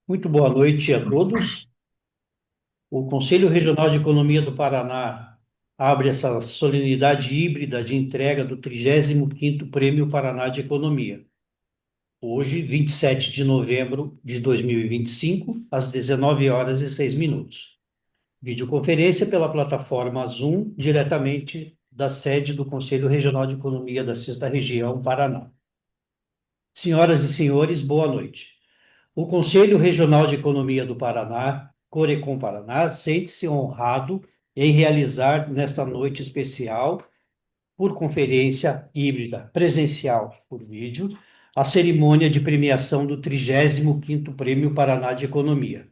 Muito boa noite a todos. O Conselho Regional de Economia do Paraná abre essa solenidade híbrida de entrega do 35º Prêmio Paraná de Economia. Hoje, 27 de novembro de 2025, às 19 horas e 6 minutos. Videoconferência pela plataforma Zoom, diretamente da sede do Conselho Regional de Economia da Sexta Região, Paraná. Senhoras e senhores, boa noite. O Conselho Regional de Economia do Paraná, Corecon Paraná, sente-se honrado em realizar nesta noite especial, por conferência híbrida presencial por vídeo, a cerimônia de premiação do 35º Prêmio Paraná de Economia.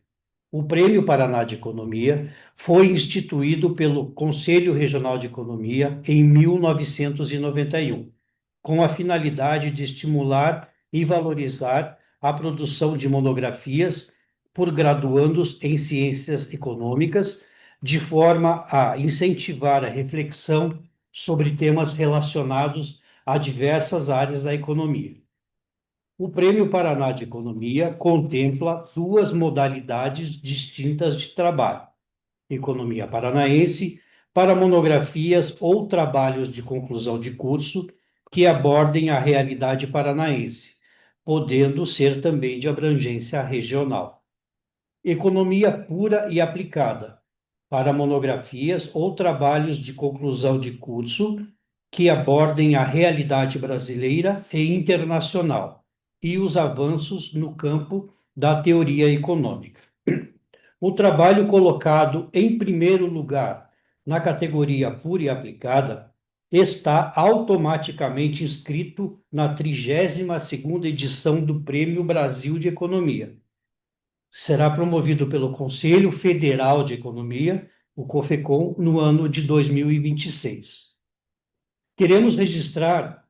O Prêmio Paraná de Economia foi instituído pelo Conselho Regional de Economia em 1991, com a finalidade de estimular e valorizar a produção de monografias por graduandos em ciências econômicas, de forma a incentivar a reflexão sobre temas relacionados a diversas áreas da economia. O Prêmio Paraná de Economia contempla duas modalidades distintas de trabalho: Economia Paranaense, para monografias ou trabalhos de conclusão de curso que abordem a realidade paranaense, podendo ser também de abrangência regional. Economia pura e aplicada, para monografias ou trabalhos de conclusão de curso que abordem a realidade brasileira e internacional e os avanços no campo da teoria econômica. O trabalho colocado em primeiro lugar na categoria pura e aplicada está automaticamente inscrito na 32ª edição do Prêmio Brasil de Economia. Será promovido pelo Conselho Federal de Economia, o COFECOM, no ano de 2026. Queremos registrar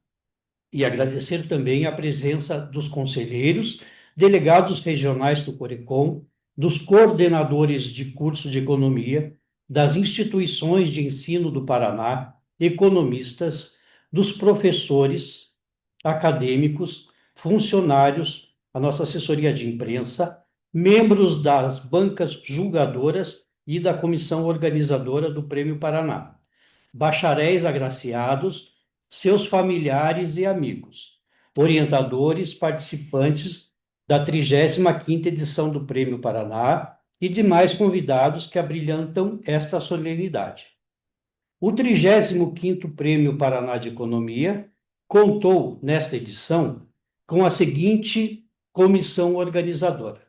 e agradecer também a presença dos conselheiros, delegados regionais do Corecon, dos coordenadores de curso de economia, das instituições de ensino do Paraná, economistas, dos professores, acadêmicos, funcionários, a nossa assessoria de imprensa, membros das bancas julgadoras e da comissão organizadora do Prêmio Paraná, bacharéis agraciados, seus familiares e amigos, orientadores, participantes da 35ª edição do Prêmio Paraná e demais convidados que abrilhantam esta solenidade. O 35º Prêmio Paraná de Economia contou, nesta edição, com a seguinte comissão organizadora: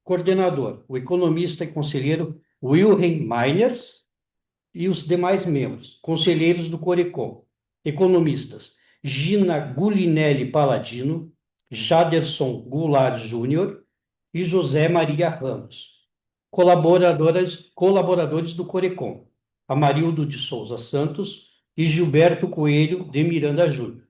coordenador, o economista e conselheiro Wilhelm Meiners, e os demais membros, conselheiros do Corecon, economistas Gina Gulinelli Paladino, Jaderson Goulart Júnior e José Maria Ramos. Colaboradores do Corecon, Amarildo de Souza Santos e Gilberto Coelho de Miranda Júnior.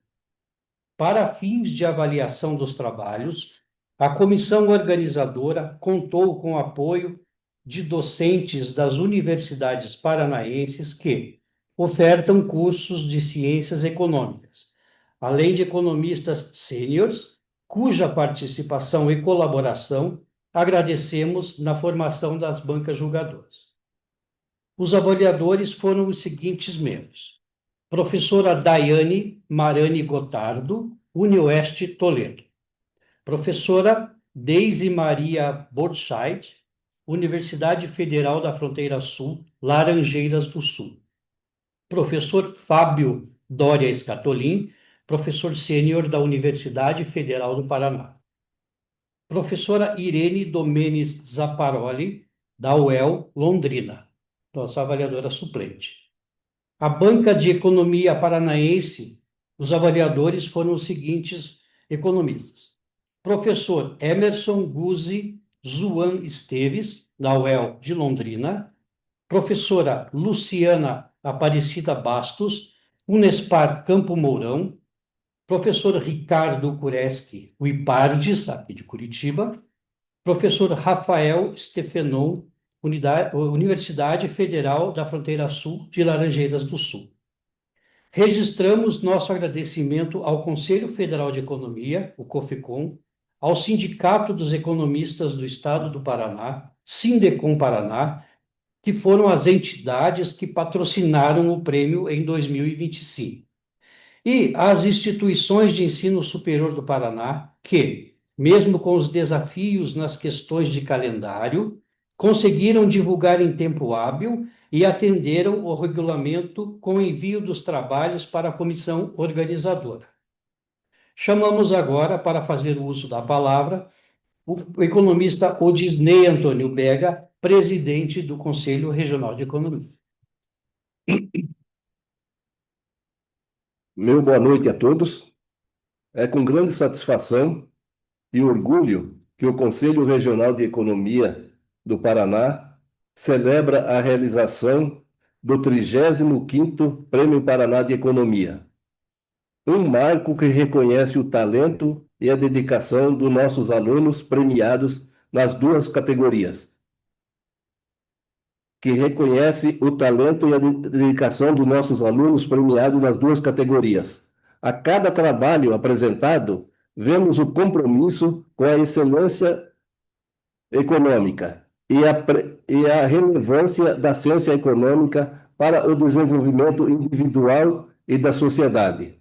Para fins de avaliação dos trabalhos, a comissão organizadora contou com o apoio de docentes das universidades paranaenses que ofertam cursos de ciências econômicas, além de economistas sêniores, cuja participação e colaboração agradecemos na formação das bancas julgadoras. Os avaliadores foram os seguintes membros: professora Daiane Marani Gotardo, Unioeste Toledo; professora Deise Maria Borchardt, Universidade Federal da Fronteira Sul, Laranjeiras do Sul; professor Fábio Doria Scatolin, professor sênior da Universidade Federal do Paraná; professora Irene Domenes Zaparoli, da UEL Londrina, nossa avaliadora suplente. A banca de economia paranaense, os avaliadores foram os seguintes economistas: professor Emerson Guzzi Zuan Esteves, da UEL de Londrina; professora Luciana Aparecida Bastos, Unespar Campo Mourão; professor Ricardo Kureski, UIPARDES, aqui de Curitiba; professor Rafael Stefenon, Universidade Federal da Fronteira Sul de Laranjeiras do Sul. Registramos nosso agradecimento ao Conselho Federal de Economia, o COFECOM, ao Sindicato dos Economistas do Estado do Paraná, Sindecom Paraná, que foram as entidades que patrocinaram o prêmio em 2025. E às instituições de ensino superior do Paraná, que, mesmo com os desafios nas questões de calendário, conseguiram divulgar em tempo hábil e atenderam o regulamento com envio dos trabalhos para a comissão organizadora. Chamamos agora, para fazer uso da palavra, o economista Odisney Antônio Bega, presidente do Conselho Regional de Economia. Meu boa noite a todos. É com grande satisfação e orgulho que o Conselho Regional de Economia do Paraná celebra a realização do 35º Prêmio Paraná de Economia, um marco que reconhece o talento e a dedicação dos nossos alunos premiados nas duas categorias, que reconhece o talento e a dedicação dos nossos alunos premiados nas duas categorias. A cada trabalho apresentado, vemos o compromisso com a excelência econômica e a relevância da ciência econômica para o desenvolvimento individual e da sociedade.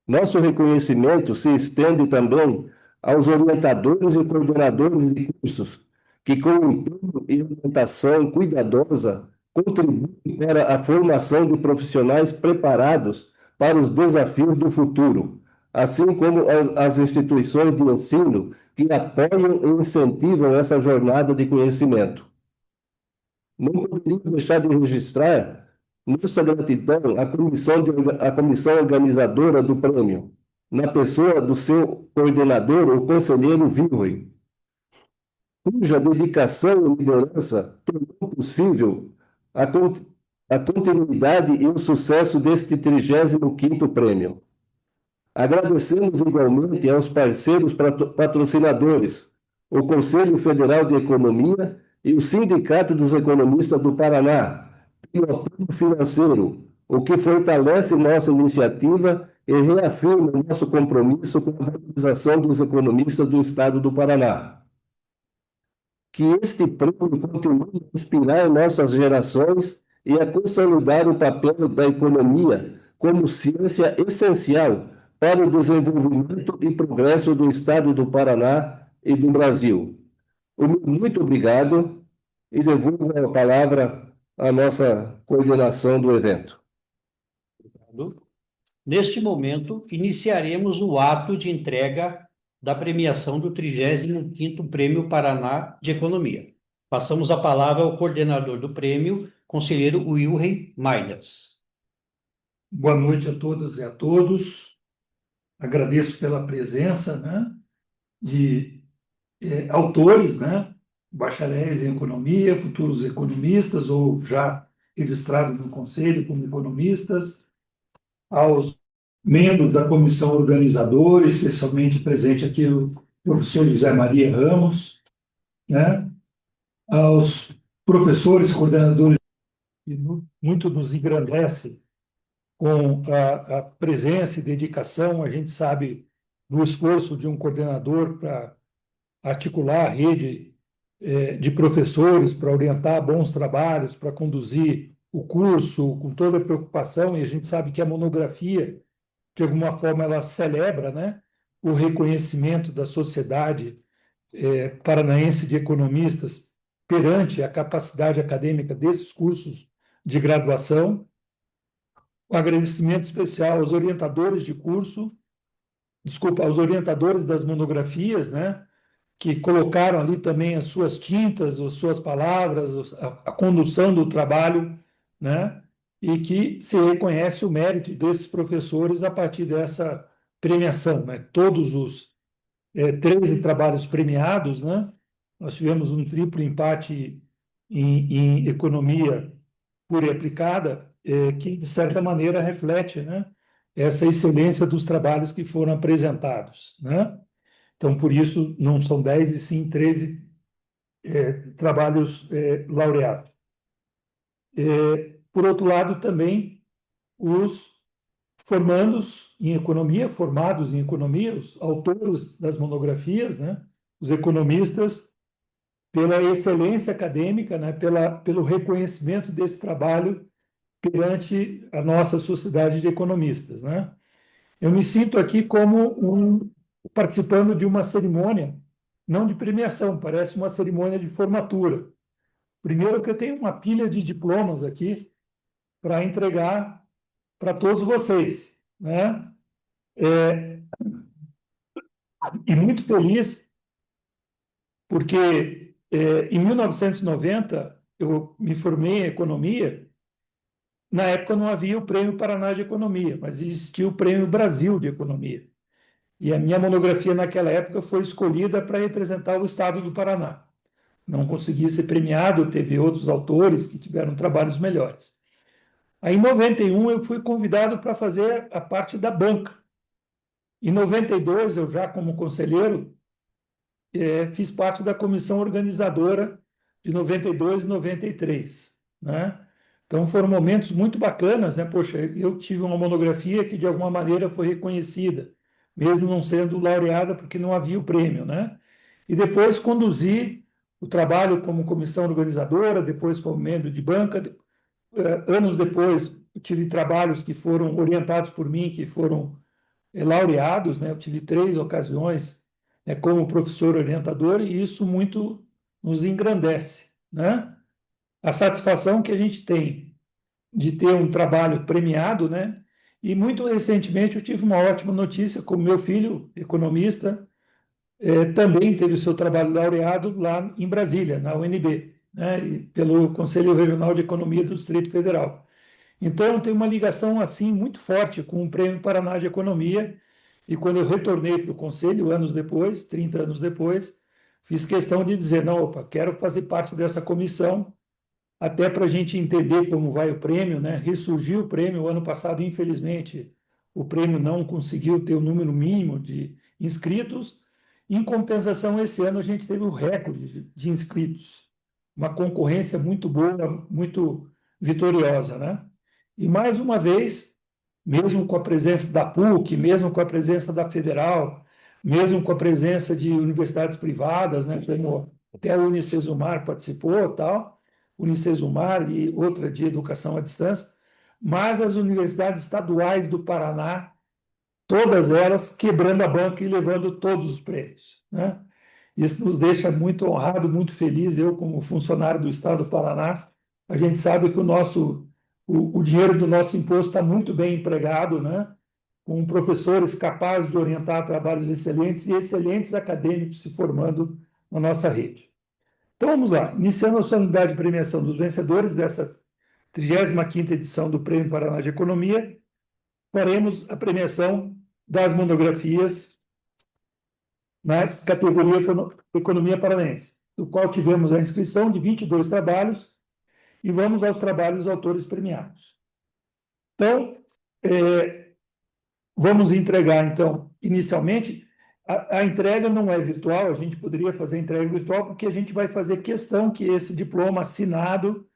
Nosso reconhecimento se estende também aos orientadores e coordenadores de cursos, que, com empenho e orientação cuidadosa, contribuem para a formação de profissionais preparados para os desafios do futuro, assim como as instituições de ensino que apoiam e incentivam essa jornada de conhecimento. Não poderia deixar de registrar nossa gratidão à comissão organizadora do prêmio, na pessoa do seu coordenador, o conselheiro Vilrey, cuja dedicação e liderança tornou possível a, con a continuidade e o sucesso deste 35º prêmio. Agradecemos igualmente aos parceiros patrocinadores, o Conselho Federal de Economia e o Sindicato dos Economistas do Paraná, pelo apoio financeiro, o que fortalece nossa iniciativa e reafirma nosso compromisso com a valorização dos economistas do Estado do Paraná. Que este prêmio continue a inspirar nossas gerações e a consolidar o papel da economia como ciência essencial para o desenvolvimento e progresso do Estado do Paraná e do Brasil. Muito obrigado e devolvo a palavra à nossa coordenação do evento. Neste momento, iniciaremos o ato de entrega da premiação do 35º Prêmio Paraná de Economia. Passamos a palavra ao coordenador do prêmio, conselheiro Wilrey Maidas. Boa noite a todas e a todos. Agradeço pela presença, né, de autores, né, bacharéis em economia, futuros economistas ou já registrados no Conselho como economistas, aos membros da comissão organizadora, especialmente presente aqui o professor José Maria Ramos, né, aos professores coordenadores, que muito nos engrandece com a presença e dedicação. A gente sabe do esforço de um coordenador para articular a rede de professores, para orientar bons trabalhos, para conduzir o curso com toda a preocupação, e a gente sabe que a monografia, de alguma forma, ela celebra, né, o reconhecimento da sociedade paranaense de economistas perante a capacidade acadêmica desses cursos de graduação. Um agradecimento especial aos orientadores de curso, aos orientadores das monografias, né, que colocaram ali também as suas tintas, as suas palavras, a condução do trabalho, né, e que se reconhece o mérito desses professores a partir dessa premiação, né. Todos os 13 trabalhos premiados, né, nós tivemos um triplo empate em economia pura e aplicada, que, de certa maneira, reflete, né, essa excelência dos trabalhos que foram apresentados, né? Então, por isso, não são 10, e sim 13 trabalhos laureados. Por outro lado, também os formados em economia, os autores das monografias, né, os economistas, pela excelência acadêmica, né, pelo reconhecimento desse trabalho perante a nossa sociedade de economistas, né? Eu me sinto aqui como participando de uma cerimônia, não de premiação, parece uma cerimônia de formatura. Primeiro que eu tenho uma pilha de diplomas aqui para entregar para todos vocês, né? E muito feliz porque em 1990 eu me formei em economia. Na época não havia o Prêmio Paraná de Economia, mas existia o Prêmio Brasil de Economia. E a minha monografia naquela época foi escolhida para representar o estado do Paraná. Não consegui ser premiado, teve outros autores que tiveram trabalhos melhores. Aí, em 91, eu fui convidado para fazer a parte da banca. Em 92, eu já como conselheiro, fiz parte da comissão organizadora de 92 e 93, né? Então, foram momentos muito bacanas, né? Poxa, eu tive uma monografia que, de alguma maneira, foi reconhecida, mesmo não sendo laureada, porque não havia o prêmio, né? E depois conduzi o trabalho como comissão organizadora, depois como membro de banca. Anos depois, eu tive trabalhos que foram orientados por mim, que foram laureados, né? Eu tive 3 ocasiões, né, como professor orientador, e isso muito nos engrandece, né? A satisfação que a gente tem de ter um trabalho premiado, né? E muito recentemente eu tive uma ótima notícia, como meu filho, economista, também teve o seu trabalho laureado lá em Brasília, na UNB, né? E pelo Conselho Regional de Economia do Distrito Federal. Então, tem uma ligação assim muito forte com o Prêmio Paraná de Economia. E quando eu retornei para o Conselho, anos depois, 30 anos depois, fiz questão de dizer: não, opa, quero fazer parte dessa comissão, até para a gente entender como vai o prêmio, né? Ressurgiu o prêmio. O ano passado, infelizmente, o prêmio não conseguiu ter o número mínimo de inscritos. Em compensação, esse ano a gente teve o recorde de inscritos, uma concorrência muito boa, muito vitoriosa, né? E mais uma vez, mesmo com a presença da PUC, mesmo com a presença da Federal, mesmo com a presença de universidades privadas, né, como até a Unicesumar participou, tal, Unicesumar e outra de educação à distância, mas as universidades estaduais do Paraná, todas elas quebrando a banca e levando todos os prêmios, né? Isso nos deixa muito honrado, muito feliz. Eu, como funcionário do Estado do Paraná, a gente sabe que o dinheiro do nosso imposto está muito bem empregado, né? Com professores capazes de orientar trabalhos excelentes e excelentes acadêmicos se formando na nossa rede. Então, vamos lá. Iniciando a solenidade de premiação dos vencedores dessa 35ª edição do Prêmio Paraná de Economia, faremos a premiação das monografias na categoria Economia Paranaense, do qual tivemos a inscrição de 22 trabalhos, e vamos aos trabalhos dos autores premiados. Então, vamos entregar, então, inicialmente, a entrega não é virtual, a gente poderia fazer a entrega virtual, porque a gente vai fazer questão que esse diploma assinado,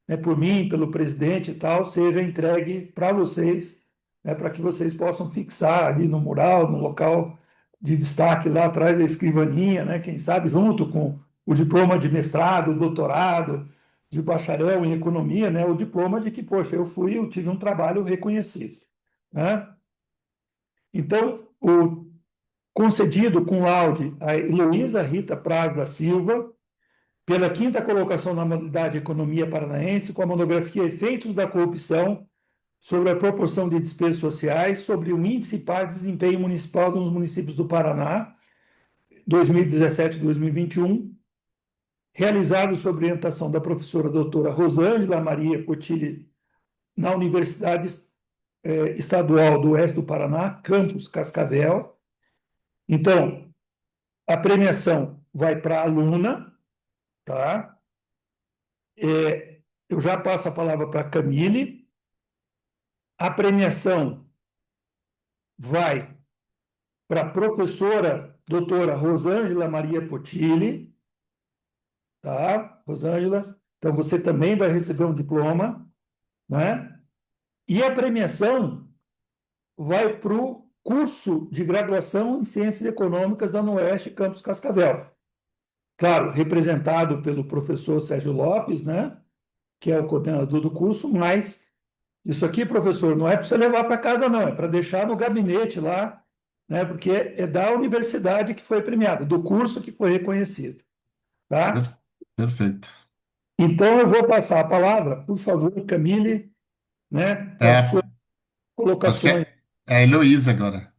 né, por mim, pelo presidente e tal, seja entregue para vocês, né, para que vocês possam fixar ali no mural, no local de destaque lá atrás da escrivaninha, né, quem sabe junto com o diploma de mestrado, doutorado, de bacharel em economia, né, o diploma de que, poxa, eu tive um trabalho reconhecido, né? Então, o concedido com laude a Heloísa Rita Praz da Silva, pela 5ª colocação na modalidade Economia Paranaense, com a monografia Efeitos da Corrupção sobre a proporção de despesas sociais sobre o índice par de desempenho municipal nos municípios do Paraná, 2017-2021, realizado sob orientação da professora doutora Rosângela Maria Cotilli, na Universidade Estadual do Oeste do Paraná, campus Cascavel. Então, a premiação vai para a aluna, tá? Eu já passo a palavra para a Camille. A premiação vai para a professora doutora Rosângela Maria Potilli, tá? Rosângela, então você também vai receber um diploma, né? E a premiação vai para o curso de graduação em Ciências Econômicas da UniOeste Campus Cascavel. Claro, representado pelo professor Sérgio Lopes, né, que é o coordenador do curso, mas isso aqui, professor, não é para você levar para casa, não, é para deixar no gabinete lá, né, porque é da universidade que foi premiada, do curso que foi reconhecido. Tá? Perfeito. Então, eu vou passar a palavra, por favor, Camille, né, para as suas É, acho que colocações. é a Heloísa agora.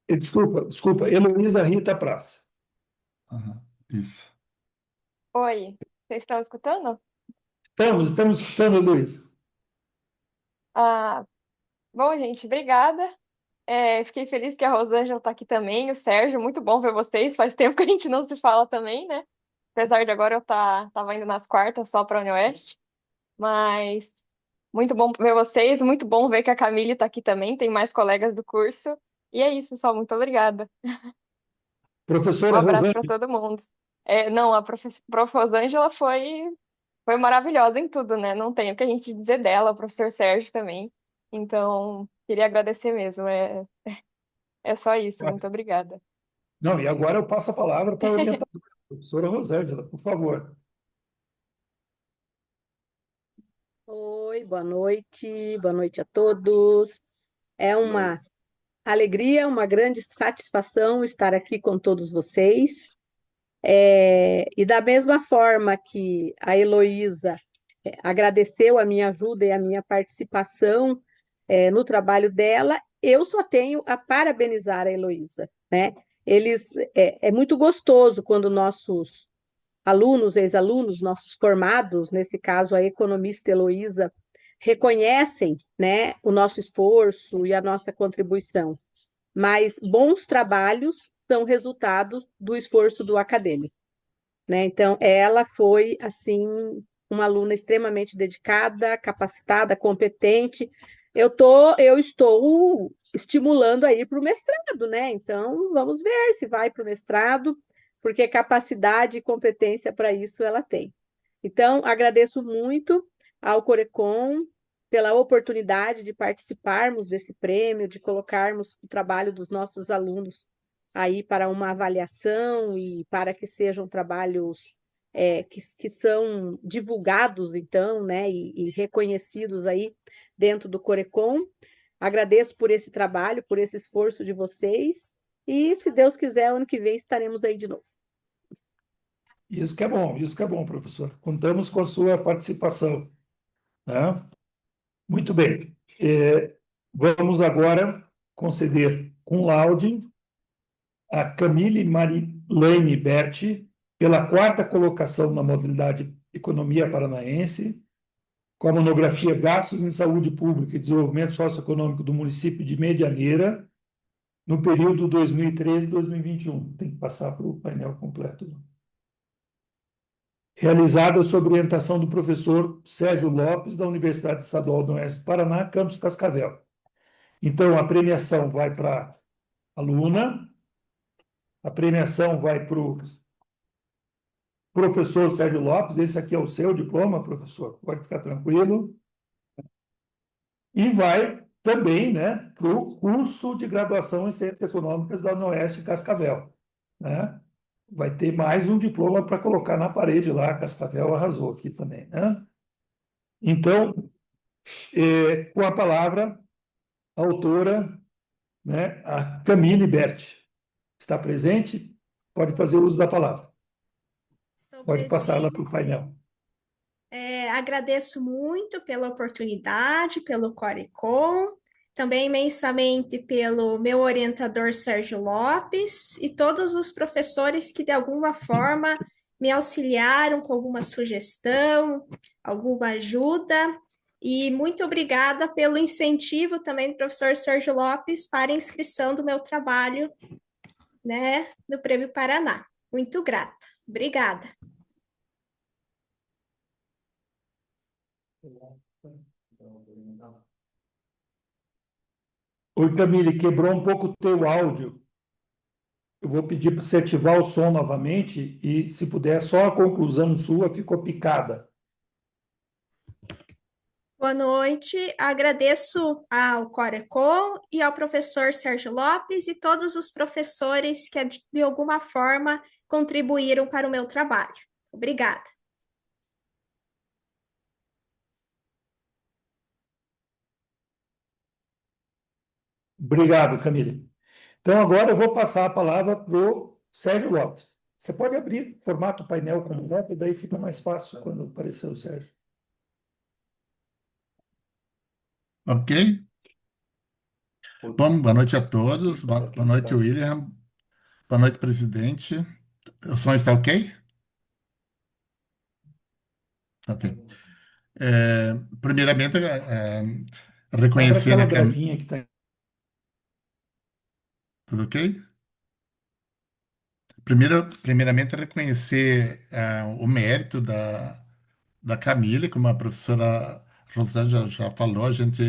Desculpa, Heloísa Rita Praça. Aham, isso. Oi, vocês estão escutando? Estamos escutando, Heloísa. Ah, bom, gente, obrigada. Fiquei feliz que a Rosângela está aqui também, o Sérgio, muito bom ver vocês. Faz tempo que a gente não se fala também, né? Apesar de agora eu tava indo nas quartas só para a UniOeste, mas muito bom ver vocês, muito bom ver que a Camille está aqui também, tem mais colegas do curso. E é isso, só muito obrigada. Um Professora abraço para Rosângela. todo mundo. Não, a prof. Rosângela foi maravilhosa em tudo, né? Não tem o que a gente dizer dela, o professor Sérgio também. Então, queria agradecer mesmo. É só isso. Muito obrigada. Não, e agora eu passo a palavra para a orientadora, professora Rosângela, por favor. Oi, boa noite a todos. É uma alegria, uma grande satisfação estar aqui com todos vocês. E da mesma forma que a Heloísa agradeceu a minha ajuda e a minha participação no trabalho dela, eu só tenho a parabenizar a Heloísa, né? É muito gostoso quando nossos alunos, ex-alunos, nossos formados, nesse caso a economista Heloísa, reconhecem, né, o nosso esforço e a nossa contribuição. Mas bons trabalhos são resultado do esforço do acadêmico, né? Então, ela foi, assim, uma aluna extremamente dedicada, capacitada, competente. Eu estou estimulando a ir para o mestrado, né? Então, vamos ver se vai para o mestrado, porque capacidade e competência para isso ela tem. Então, agradeço muito ao Corecon pela oportunidade de participarmos desse prêmio, de colocarmos o trabalho dos nossos alunos aí para uma avaliação e para que sejam trabalhos que são divulgados, então, né, e reconhecidos aí dentro do Corecon. Agradeço por esse trabalho, por esse esforço de vocês, e se Deus quiser, ano que vem estaremos aí de novo. Isso que é bom, professor. Contamos com a sua participação, né? Muito bem. Vamos agora conceder cum laude a Camille Marilene Berti pela quarta colocação na modalidade Economia Paranaense, com a monografia Gastos em Saúde Pública e Desenvolvimento Socioeconômico do município de Medianeira, no período 2013-2021. Tem que passar para o painel completo. Realizada sob orientação do professor Sérgio Lopes, da Universidade Estadual do Oeste do Paraná, campus Cascavel. Então, a premiação vai para a aluna, a premiação vai para o professor Sérgio Lopes, esse aqui é o seu diploma, professor, pode ficar tranquilo. E vai também, né, para o curso de graduação em Ciências Econômicas da UniOeste Cascavel, né? Vai ter mais um diploma para colocar na parede lá, Cascavel arrasou aqui também, né? Então, com a palavra, a autora, né, a Camille Berti, está presente? Pode fazer uso da palavra. Estou Pode passá-la presente. para o painel. Agradeço muito pela oportunidade, pelo Corecon, também imensamente pelo meu orientador Sérgio Lopes e todos os professores que de alguma forma me auxiliaram com alguma sugestão, alguma ajuda. E muito obrigada pelo incentivo também do professor Sérgio Lopes para a inscrição do meu trabalho, né, no Prêmio Paraná. Muito grata. Obrigada. Oi, Camille, quebrou um pouco o teu áudio. Eu vou pedir para você ativar o som novamente e, se puder, só a conclusão sua ficou picada. Boa noite. Agradeço ao Corecon e ao professor Sérgio Lopes e todos os professores que, de alguma forma, contribuíram para o meu trabalho. Obrigada. Obrigado, Camille. Então, agora eu vou passar a palavra para o Sérgio Lopes. Você pode abrir formato painel completo, daí fica mais fácil quando aparecer o Sérgio. Ok? Bom, boa noite a todos. Boa noite, William. Boa noite, presidente. O som está ok? Ok. Primeiramente, Abra reconhecer aquela a Camila. gravinha que está. Tudo ok? Primeiramente, reconhecer o mérito da Camille, como a professora Rosângela já falou, a gente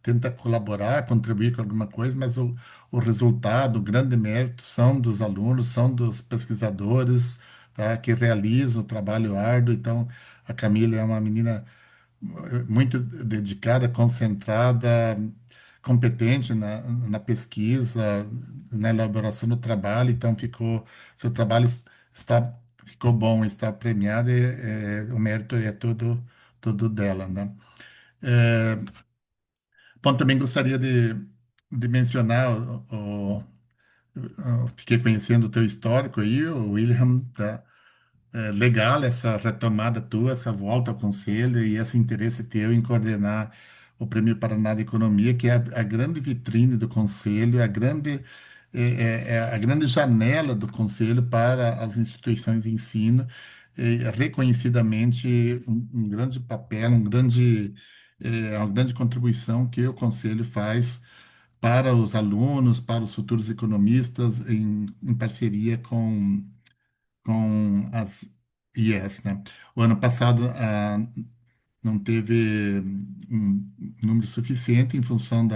tenta colaborar, contribuir com alguma coisa, mas o resultado, o grande mérito são dos alunos, são dos pesquisadores, tá, que realizam o trabalho árduo. Então, a Camille é uma menina muito dedicada, concentrada, competente na pesquisa, na elaboração do trabalho. Então, seu trabalho ficou bom, está premiado, e o mérito é todo dela, né? É, bom, também gostaria de mencionar, eu fiquei conhecendo o teu histórico aí, o William, tá? Legal essa retomada tua, essa volta ao conselho e esse interesse teu em coordenar o Prêmio Paraná de Economia, que é a grande vitrine do conselho, é a grande janela do conselho para as instituições de ensino, reconhecidamente um grande papel, uma grande contribuição que o conselho faz para os alunos, para os futuros economistas, em parceria com as IES, né? O ano passado não teve número suficiente em função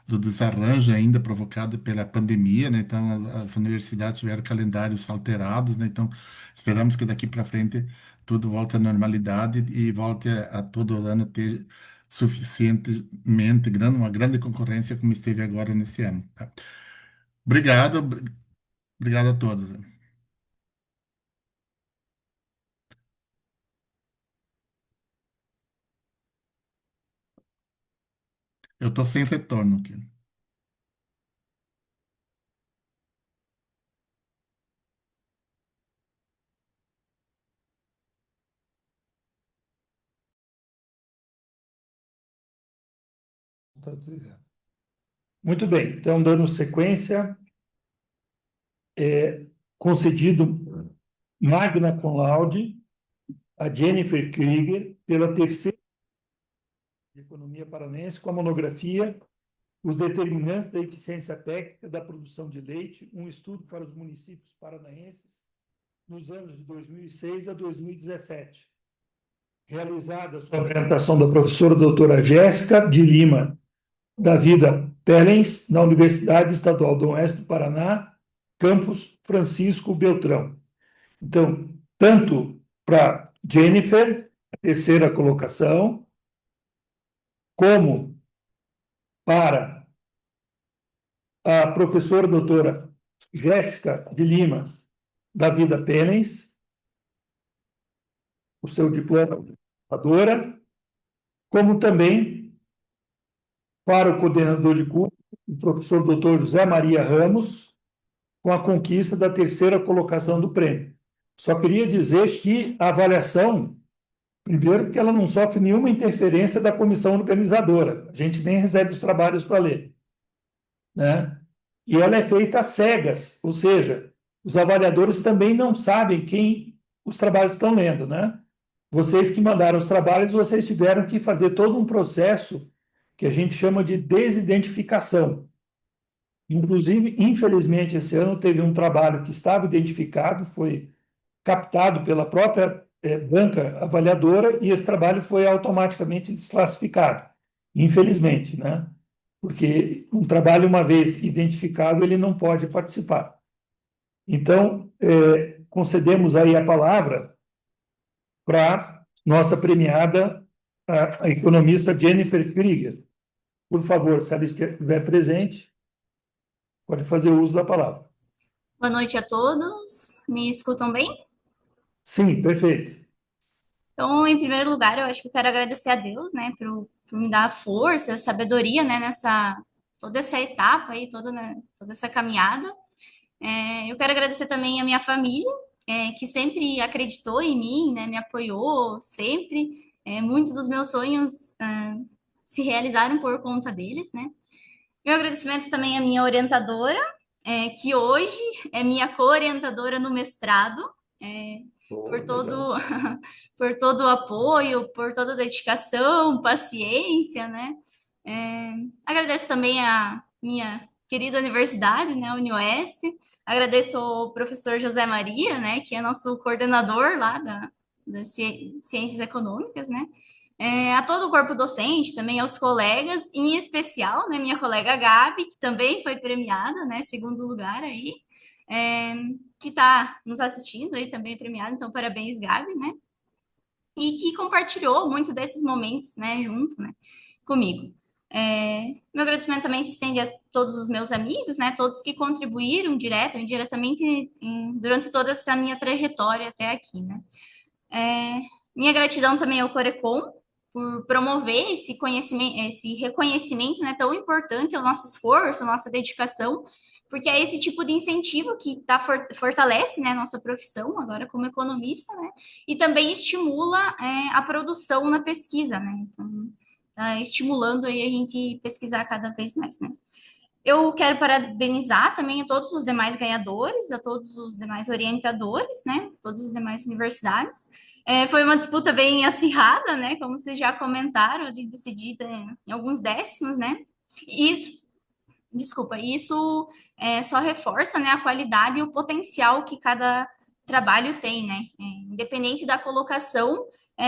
do desarranjo ainda provocado pela pandemia, né? Então, as universidades tiveram calendários alterados, né? Então, esperamos que daqui para frente tudo volte à normalidade e volte a todo ano ter suficientemente uma grande concorrência como esteve agora nesse ano, tá? Obrigado, obrigado a todos. Eu estou sem retorno aqui. Muito bem, então, dando sequência, concedido magna cum laude a Jennifer Krieger pela terceira de Economia Paranense com a monografia Os Determinantes da Eficiência Técnica da Produção de Leite, um estudo para os municípios paranaenses nos anos de 2006 a 2017, realizada sob a orientação da professora doutora Jéssica de Lima da Vida Pellens, na Universidade Estadual do Oeste do Paraná, campus Francisco Beltrão. Então, tanto para Jennifer, a terceira colocação, como para a professora doutora Jéssica de Limas, da Vida Pellens, o seu diploma de doutora, como também para o coordenador de curso, o professor doutor José Maria Ramos, com a conquista da terceira colocação do prêmio. Só queria dizer que a avaliação, primeiro, que ela não sofre nenhuma interferência da comissão organizadora, a gente nem recebe os trabalhos para ler, né? E ela é feita às cegas, ou seja, os avaliadores também não sabem quem os trabalhos estão lendo, né? Vocês que mandaram os trabalhos, vocês tiveram que fazer todo um processo que a gente chama de desidentificação. Inclusive, infelizmente, esse ano teve um trabalho que estava identificado, foi captado pela própria banca avaliadora e esse trabalho foi automaticamente desclassificado, infelizmente, né? Porque um trabalho, uma vez identificado, ele não pode participar. Então, concedemos aí a palavra para nossa premiada a economista Jennifer Krieger. Por favor, se ela estiver presente, pode fazer uso da palavra. Boa noite a todos. Me escutam bem? Sim, perfeito. Então, em primeiro lugar, eu acho que eu quero agradecer a Deus, né, por me dar força, sabedoria, né, nessa toda essa etapa aí, toda essa caminhada. Eu quero agradecer também a minha família, que sempre acreditou em mim, né, me apoiou sempre. Muitos dos meus sonhos se realizaram por conta deles, né. Meu agradecimento também à minha orientadora, que hoje é minha co-orientadora no mestrado, por todo, por todo o apoio, por toda a dedicação, paciência, né? Agradeço também a minha querida universidade, né, a UniOeste. Agradeço ao professor José Maria, né, que é nosso coordenador lá das Ciências Econômicas, né? A todo o corpo docente, também aos colegas, em especial, né, minha colega Gabi, que também foi premiada, né, segundo lugar aí, que está nos assistindo aí também premiada, então parabéns, Gabi, né? E que compartilhou muito desses momentos, né, junto, né, comigo. Meu agradecimento também se estende a todos os meus amigos, né, todos que contribuíram direto ou indiretamente durante toda essa minha trajetória até aqui, né. Minha gratidão também ao Corecon por promover esse conhecimento, esse reconhecimento, né, tão importante ao nosso esforço, à nossa dedicação, porque é esse tipo de incentivo que fortalece, né, nossa profissão agora como economista, né, e também estimula a produção na pesquisa, né, então tá estimulando aí a gente pesquisar cada vez mais, né. Eu quero parabenizar também a todos os demais ganhadores, a todos os demais orientadores, né, todas as demais universidades. Foi uma disputa bem acirrada, né, como vocês já comentaram, de decidida em alguns décimos, né, e isso só reforça, né, a qualidade e o potencial que cada trabalho tem, né, independente da colocação,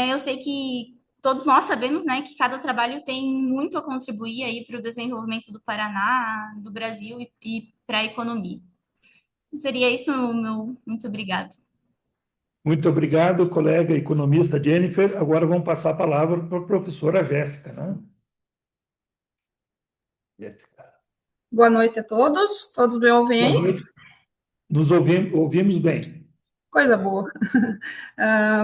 eu sei que todos nós sabemos, né, que cada trabalho tem muito a contribuir aí para o desenvolvimento do Paraná, do Brasil e para a economia. Seria isso, meu muito obrigado. Muito obrigado, colega economista Jennifer. Agora vamos passar a palavra para a professora Jéssica, né? Boa noite a todos. Todos me ouvem Boa aí? noite. Nos ouvimos bem. Coisa boa.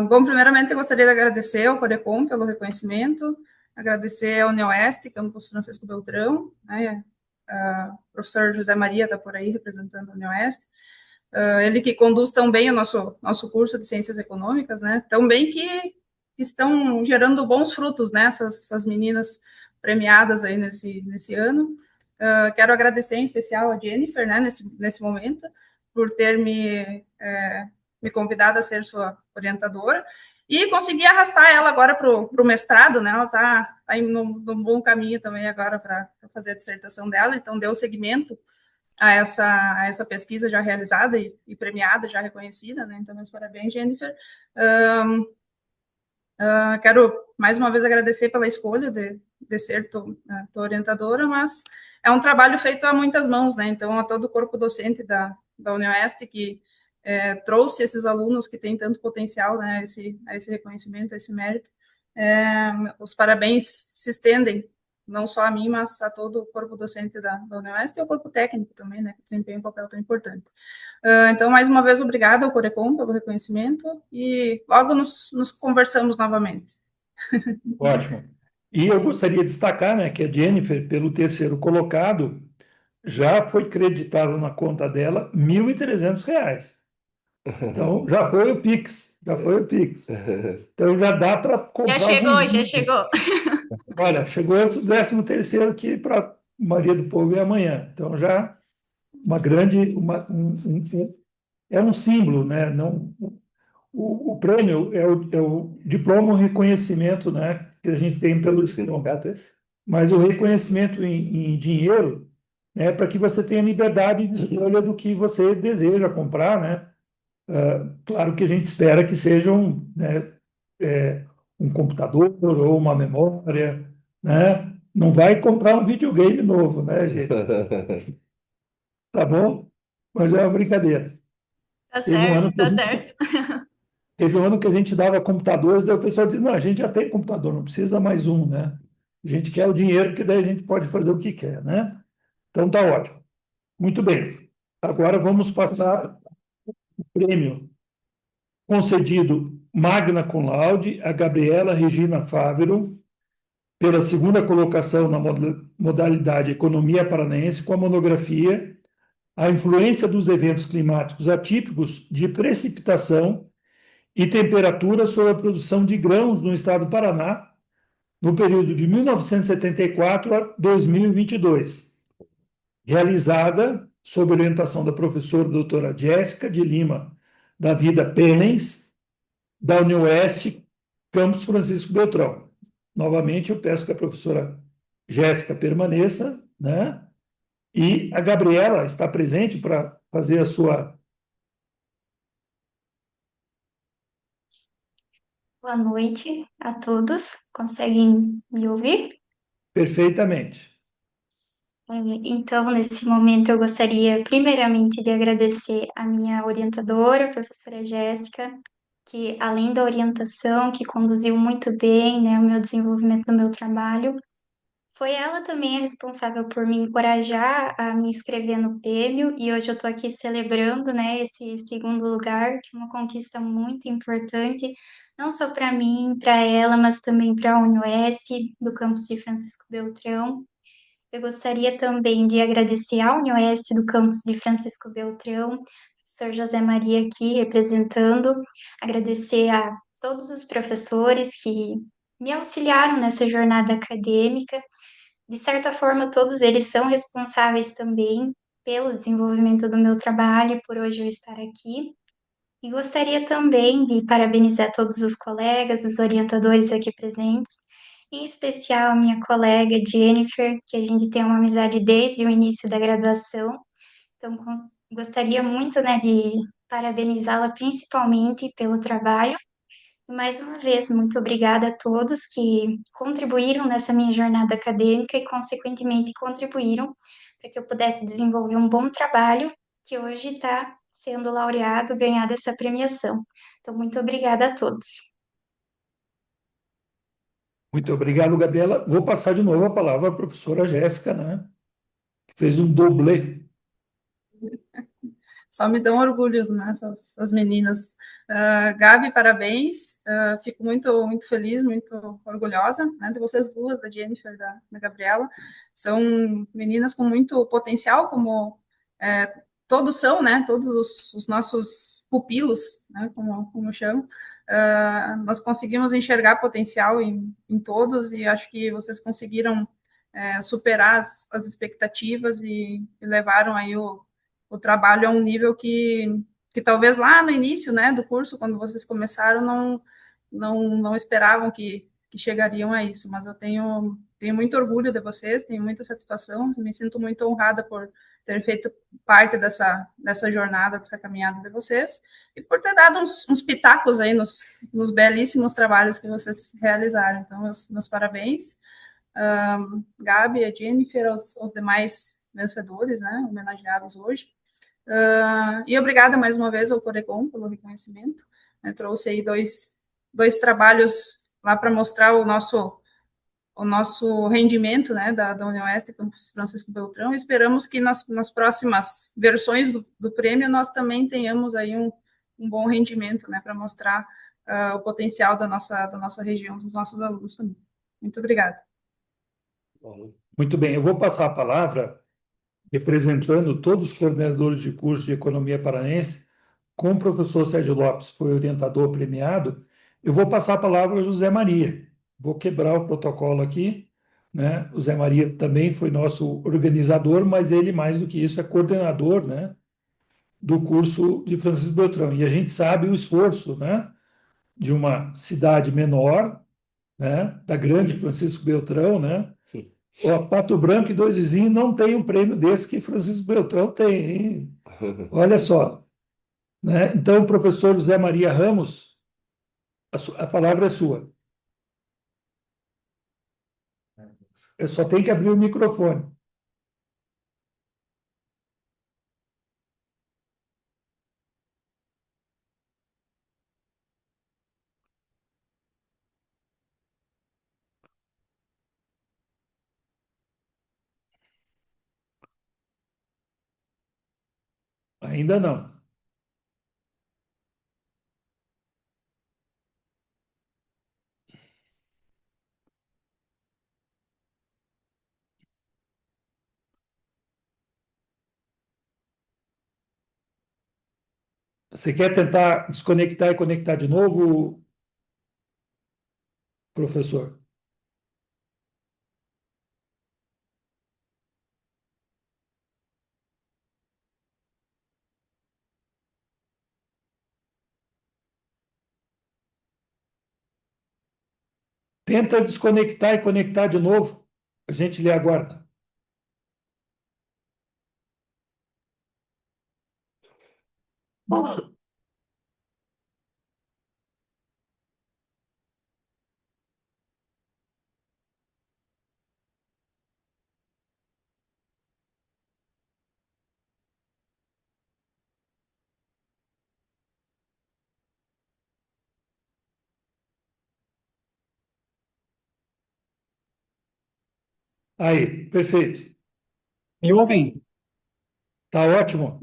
Bom, primeiramente eu gostaria de agradecer ao Corecon pelo reconhecimento, agradecer ao UniOeste, Campus Francisco Beltrão, né? O professor José Maria está por aí representando a UniOeste. Ele que conduz tão bem o nosso curso de Ciências Econômicas, né? Tão bem que estão gerando bons frutos, né? Essas meninas premiadas aí nesse ano. Quero agradecer em especial a Jennifer, né, nesse momento, por ter me convidado a ser sua orientadora e conseguir arrastar ela agora para o mestrado, né? Ela está indo num bom caminho também agora para fazer a dissertação dela, então deu seguimento a essa pesquisa já realizada e premiada, já reconhecida, né? Então, meus parabéns, Jennifer. Quero mais uma vez agradecer pela escolha de ser tua orientadora, mas é um trabalho feito a muitas mãos, né? Então, a todo o corpo docente da UniOeste que trouxe esses alunos que têm tanto potencial, né, a esse reconhecimento, a esse mérito. Os parabéns se estendem não só a mim, mas a todo o corpo docente da UniOeste e ao corpo técnico também, né, que desempenha um papel tão importante. Então, mais uma vez, obrigada ao Corecon pelo reconhecimento e logo nos conversamos novamente. Ótimo. E eu gostaria de destacar, né, que a Jennifer, pelo terceiro colocado, já foi creditado na conta dela R$ 1.300. Então, já foi o Pix. Então, já dá para comprar. Já chegou. Olha, chegou antes do 13º, que para a maioria do povo é amanhã. Então, já uma grande... é um símbolo, né? Não, o prêmio é o diploma, o reconhecimento, né, que a gente tem pelo sindicato, mas o reconhecimento em dinheiro, né, para que você tenha liberdade de escolha do que você deseja comprar, né? Claro que a gente espera que sejam, né, um computador ou uma memória, né? Não vai comprar um videogame novo, né, gente? Tá bom? Mas é uma brincadeira. Tá certo, tá certo. teve um ano que a gente dava computadores, daí o pessoal disse, não, a gente já tem computador, não precisa mais um, né? A gente quer o dinheiro, que daí a gente pode fazer o que quer, né? Então tá ótimo. Muito bem. Agora vamos passar o prêmio concedido magna cum laude a Gabriela Regina Fávero, pela segunda colocação na modalidade Economia Paranaense, com a monografia A Influência dos Eventos Climáticos Atípicos de Precipitação e Temperatura sobre a Produção de Grãos no Estado do Paraná, no período de 1974 a 2022, realizada sob orientação da professora doutora Jéssica de Lima da Vida Penens, da UniOeste, Campus Francisco Beltrão. Novamente, eu peço que a professora Jéssica permaneça, né? E a Gabriela está presente para fazer a sua. Boa noite a todos. Conseguem me ouvir? Perfeitamente. Então, nesse momento, eu gostaria, primeiramente, de agradecer a minha orientadora, a professora Jéssica, que, além da orientação, que conduziu muito bem, né, o meu desenvolvimento no meu trabalho, foi ela também a responsável por me encorajar a me inscrever no prêmio, e hoje eu estou aqui celebrando, né, esse segundo lugar, que é uma conquista muito importante, não só para mim, para ela, mas também para a UniOeste, do campus de Francisco Beltrão. Eu gostaria também de agradecer à UniOeste do campus de Francisco Beltrão, professor José Maria aqui representando, agradecer a todos os professores que me auxiliaram nessa jornada acadêmica. De certa forma, todos eles são responsáveis também pelo desenvolvimento do meu trabalho, por hoje eu estar aqui. E gostaria também de parabenizar todos os colegas, os orientadores aqui presentes, em especial a minha colega Jennifer, que a gente tem uma amizade desde o início da graduação. Então, gostaria muito, né, de parabenizá-la principalmente pelo trabalho. E mais uma vez, muito obrigada a todos que contribuíram nessa minha jornada acadêmica e, consequentemente, contribuíram para que eu pudesse desenvolver um bom trabalho que hoje está sendo laureado, ganhado essa premiação. Então, muito obrigada a todos. Muito obrigado, Gabriela. Vou passar de novo a palavra à professora Jéssica, né? Que fez um doblê. Só me dão orgulho, né, essas meninas. Gabi, parabéns. Fico muito feliz, muito orgulhosa, né, de vocês duas, da Jennifer e da Gabriela. São meninas com muito potencial, como todos são, né, todos os nossos pupilos, né, como eu chamo. Nós conseguimos enxergar potencial em todos e acho que vocês conseguiram superar as expectativas e levaram aí o trabalho a um nível que talvez lá no início, né, do curso, quando vocês começaram, não esperavam que chegariam a isso, mas eu tenho muito orgulho de vocês, tenho muita satisfação, me sinto muito honrada por ter feito parte dessa jornada, dessa caminhada de vocês, e por ter dado uns pitacos aí nos belíssimos trabalhos que vocês realizaram. Então, meus parabéns. Gabi, a Jennifer, aos demais vencedores, né, homenageados hoje. E obrigada mais uma vez ao Corecon pelo reconhecimento. Trouxe aí dois trabalhos lá para mostrar o nosso rendimento, né, da UniOeste Campus Francisco Beltrão. Esperamos que nas próximas versões do prêmio nós também tenhamos aí um bom rendimento, né, para mostrar o potencial da nossa região, dos nossos alunos também. Muito obrigada. Muito bem, eu vou passar a palavra, representando todos os coordenadores de curso de Economia Paranaense, com o professor Sérgio Lopes, que foi orientador premiado, eu vou passar a palavra ao José Maria. Vou quebrar o protocolo aqui, né? O Zé Maria também foi nosso organizador, mas ele, mais do que isso, é coordenador, né, do curso de Francisco Beltrão. E a gente sabe o esforço, né, de uma cidade menor, né, da grande Francisco Beltrão, né? Ó, Pato Branco e dois vizinhos não tem um prêmio desse que Francisco Beltrão tem, hein? Olha só, né? Então, o professor José Maria Ramos, a palavra é sua. Eu só tenho que abrir o microfone. Ainda não. Você quer tentar desconectar e conectar de novo, professor? Tenta desconectar e conectar de novo. A gente lhe aguarda. Aí, perfeito. Me ouvem? Tá ótimo.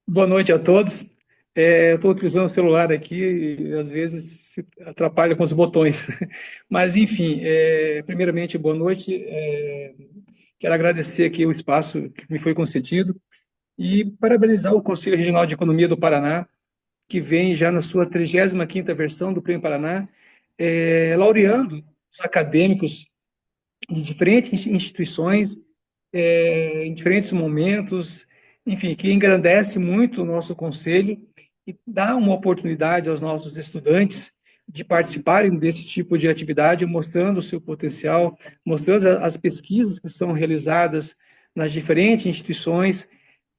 Boa noite a todos. Eu estou utilizando o celular aqui e às vezes se atrapalha com os botões. Mas, enfim, primeiramente, boa noite. Quero agradecer aqui o espaço que me foi concedido e parabenizar o Conselho Regional de Economia do Paraná, que vem já na sua 35ª versão do Prêmio Paraná, laureando os acadêmicos de diferentes instituições em diferentes momentos, enfim, que engrandece muito o nosso conselho e dá uma oportunidade aos nossos estudantes de participarem desse tipo de atividade, mostrando o seu potencial, mostrando as pesquisas que são realizadas nas diferentes instituições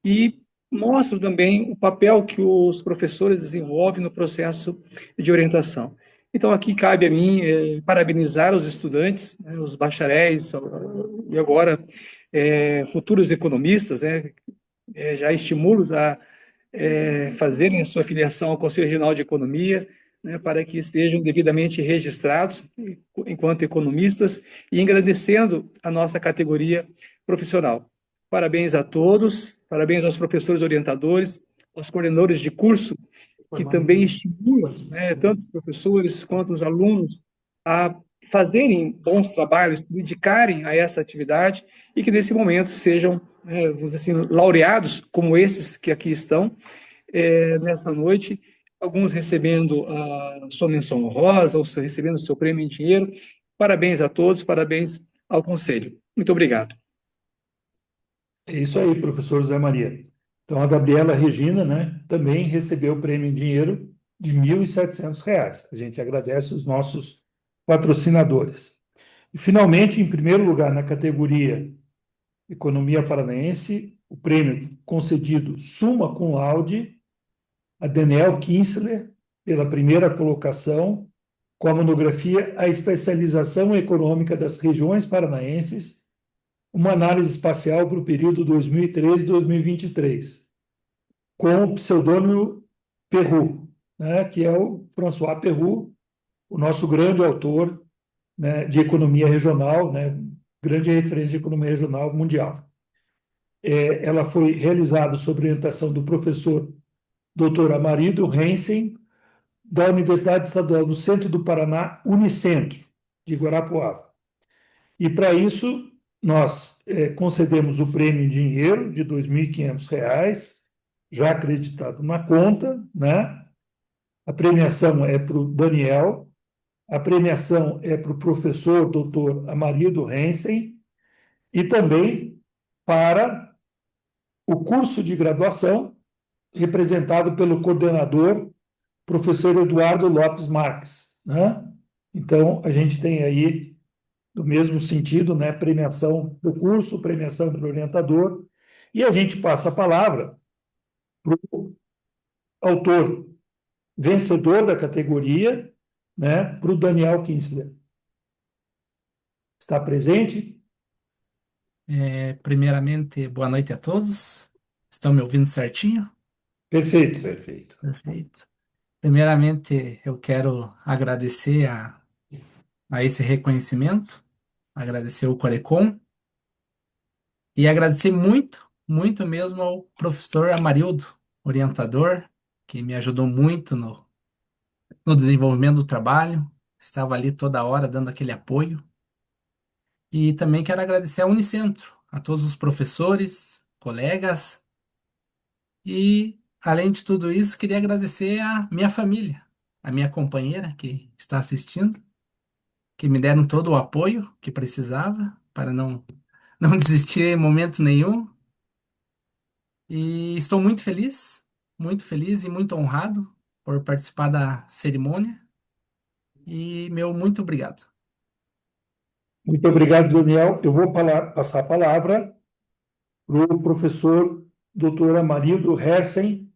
e mostram também o papel que os professores desenvolvem no processo de orientação. Então, aqui cabe a mim parabenizar os estudantes, né, os bacharéis e agora futuros economistas, né, já estimulos a fazerem a sua filiação ao Conselho Regional de Economia, né, para que estejam devidamente registrados enquanto economistas e engrandecendo a nossa categoria profissional. Parabéns a todos, parabéns aos professores orientadores, aos coordenadores de curso, que também estimulam, né, tanto os professores quanto os alunos a fazerem bons trabalhos, se dedicarem a essa atividade e que nesse momento sejam, vamos dizer assim, laureados como esses que aqui estão nessa noite, alguns recebendo a sua menção honrosa, ou recebendo o seu prêmio em dinheiro. Parabéns a todos, parabéns ao Conselho. Muito obrigado. É isso aí, professor José Maria. Então, a Gabriela Regina, né, também recebeu o prêmio em dinheiro de R$ 1.700. A gente agradece os nossos patrocinadores. E, finalmente, em primeiro lugar, na categoria Economia Paranaense, o prêmio concedido summa cum laude a Daniel Kinsler, pela primeira colocação, com a monografia A Especialização Econômica das Regiões Paranaenses, uma análise espacial para o período 2013-2023, com o pseudônimo Perrot, né, que é o François Perrot, o nosso grande autor, né, de economia regional, né, grande referência de economia regional mundial. Ela foi realizada sob orientação do professor Dr. Amarildo Rensen, da Universidade Estadual do Centro do Paraná, Unicentro, de Guarapuava. E, para isso, nós concedemos o prêmio em dinheiro de R$ 2.500, já acreditado na conta, né? A premiação é para o Daniel, a premiação é para o professor Dr. Amarildo Rensen e também para o curso de graduação, representado pelo coordenador, professor Eduardo Lopes Marques, né? Então, a gente tem aí, no mesmo sentido, né, premiação do curso, premiação do orientador, e a gente passa a palavra para o autor vencedor da categoria, né, para o Daniel Kinsler. Está presente? Primeiramente, boa noite a todos. Estão me ouvindo certinho? Perfeito. Perfeito. Perfeito. Primeiramente, eu quero agradecer a esse reconhecimento, agradecer ao Corecon e agradecer muito, muito mesmo ao professor Amarildo orientador, que me ajudou muito no desenvolvimento do trabalho, estava ali toda hora dando aquele apoio. E também quero agradecer à Unicentro, a todos os professores, colegas e, além de tudo isso, queria agradecer à minha família, a minha companheira que está assistindo, que me deram todo o apoio que precisava para não desistir em momento nenhum. E estou muito feliz e muito honrado por participar da cerimônia. E meu muito obrigado. Muito obrigado, Daniel. Eu vou passar a palavra para o professor Dr. Amarildo Hersen,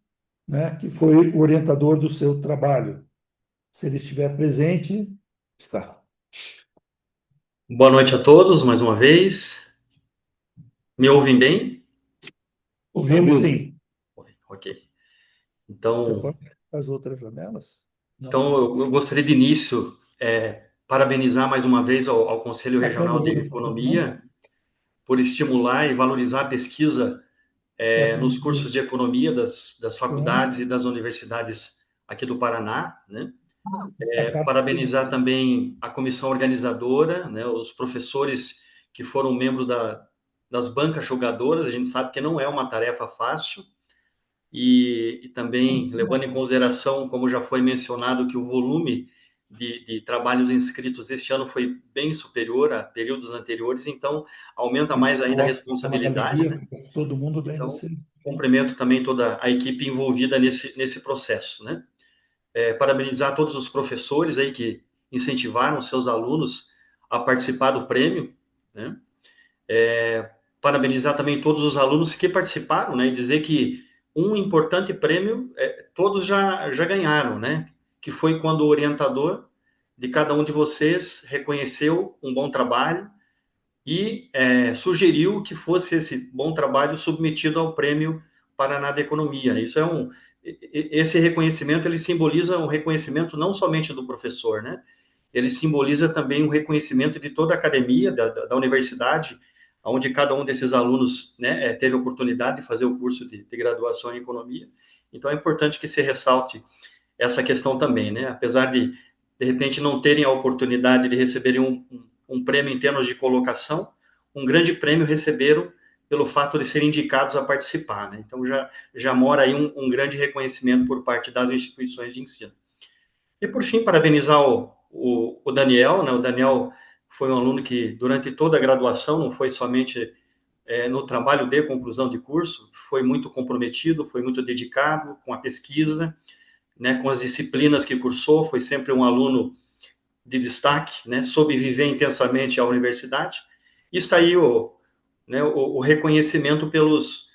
né, que foi o orientador do seu trabalho. Se ele estiver presente, está. Boa noite a todos, mais uma vez. Me ouvem bem? Ouvimos, sim. Ok. Você Então, pode as outras janelas? Não. então eu gostaria de início parabenizar mais uma vez ao Conselho Regional de Economia por estimular e valorizar a pesquisa nos cursos de economia das faculdades e das universidades aqui do Paraná, né? Parabenizar também a comissão organizadora, né, os professores que foram membros das bancas julgadoras. A gente sabe que não é uma tarefa fácil, e também levando em consideração, como já foi mencionado, que o volume de trabalhos inscritos este ano foi bem superior a períodos anteriores, então aumenta mais ainda a responsabilidade, né? Todo mundo bem, então, você. Cumprimento também toda a equipe envolvida nesse processo, né? Parabenizar todos os professores aí que incentivaram seus alunos a participar do prêmio, né? Parabenizar também todos os alunos que participaram, né? E dizer que um importante prêmio todos já ganharam, né? Que foi quando o orientador de cada um de vocês reconheceu um bom trabalho e sugeriu que fosse esse bom trabalho submetido ao Prêmio Paraná de Economia. Esse reconhecimento, ele simboliza um reconhecimento não somente do professor, né? Ele simboliza também um reconhecimento de toda a academia, da universidade, onde cada um desses alunos, né, teve a oportunidade de fazer o curso de graduação em economia. Então, é importante que se ressalte essa questão também, né? Apesar de repente, não terem a oportunidade de receberem um prêmio em termos de colocação, um grande prêmio receberam pelo fato de serem indicados a participar, né? Então, já mora aí um grande reconhecimento por parte das instituições de ensino. E, por fim, parabenizar o Daniel, né? O Daniel foi um aluno que, durante toda a graduação, não foi somente no trabalho de conclusão de curso, foi muito comprometido, foi muito dedicado com a pesquisa, né, com as disciplinas que cursou, foi sempre um aluno de destaque, né, soube viver intensamente a universidade. E está aí o reconhecimento pelos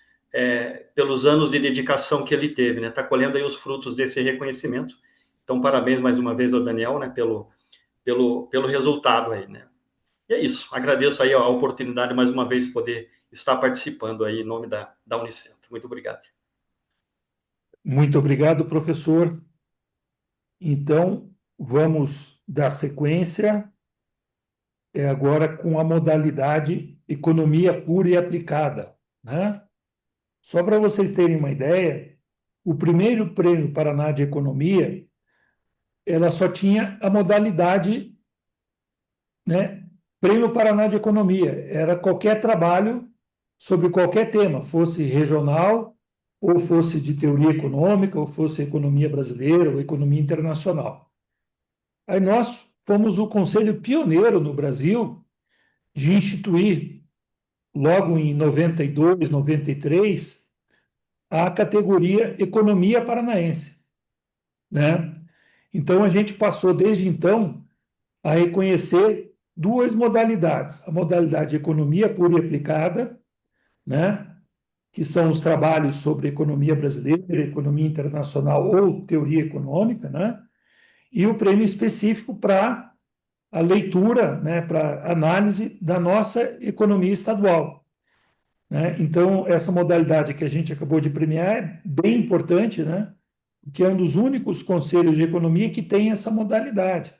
anos de dedicação que ele teve, né? Está colhendo aí os frutos desse reconhecimento. Então, parabéns mais uma vez ao Daniel, né, pelo resultado aí, né? E é isso. Agradeço aí a oportunidade mais uma vez de poder estar participando aí em nome da Unicentro. Muito obrigado. Muito obrigado, professor. Então, vamos dar sequência agora com a modalidade economia pura e aplicada, né? Só para vocês terem uma ideia, o primeiro prêmio Paraná de Economia, ela só tinha a modalidade, né? Prêmio Paraná de Economia. Era qualquer trabalho sobre qualquer tema, fosse regional, ou fosse de teoria econômica, ou fosse economia brasileira, ou economia internacional. Aí nós fomos o conselho pioneiro no Brasil de instituir, logo em 92, 93, a categoria Economia Paranaense, né? Então, a gente passou, desde então, a reconhecer duas modalidades. A modalidade de Economia Pura e Aplicada, né? Que são os trabalhos sobre economia brasileira, economia internacional ou teoria econômica, né? E o prêmio específico para a leitura, né, para análise da nossa economia estadual, né? Então, essa modalidade que a gente acabou de premiar é bem importante, né? Que é um dos únicos conselhos de economia que tem essa modalidade.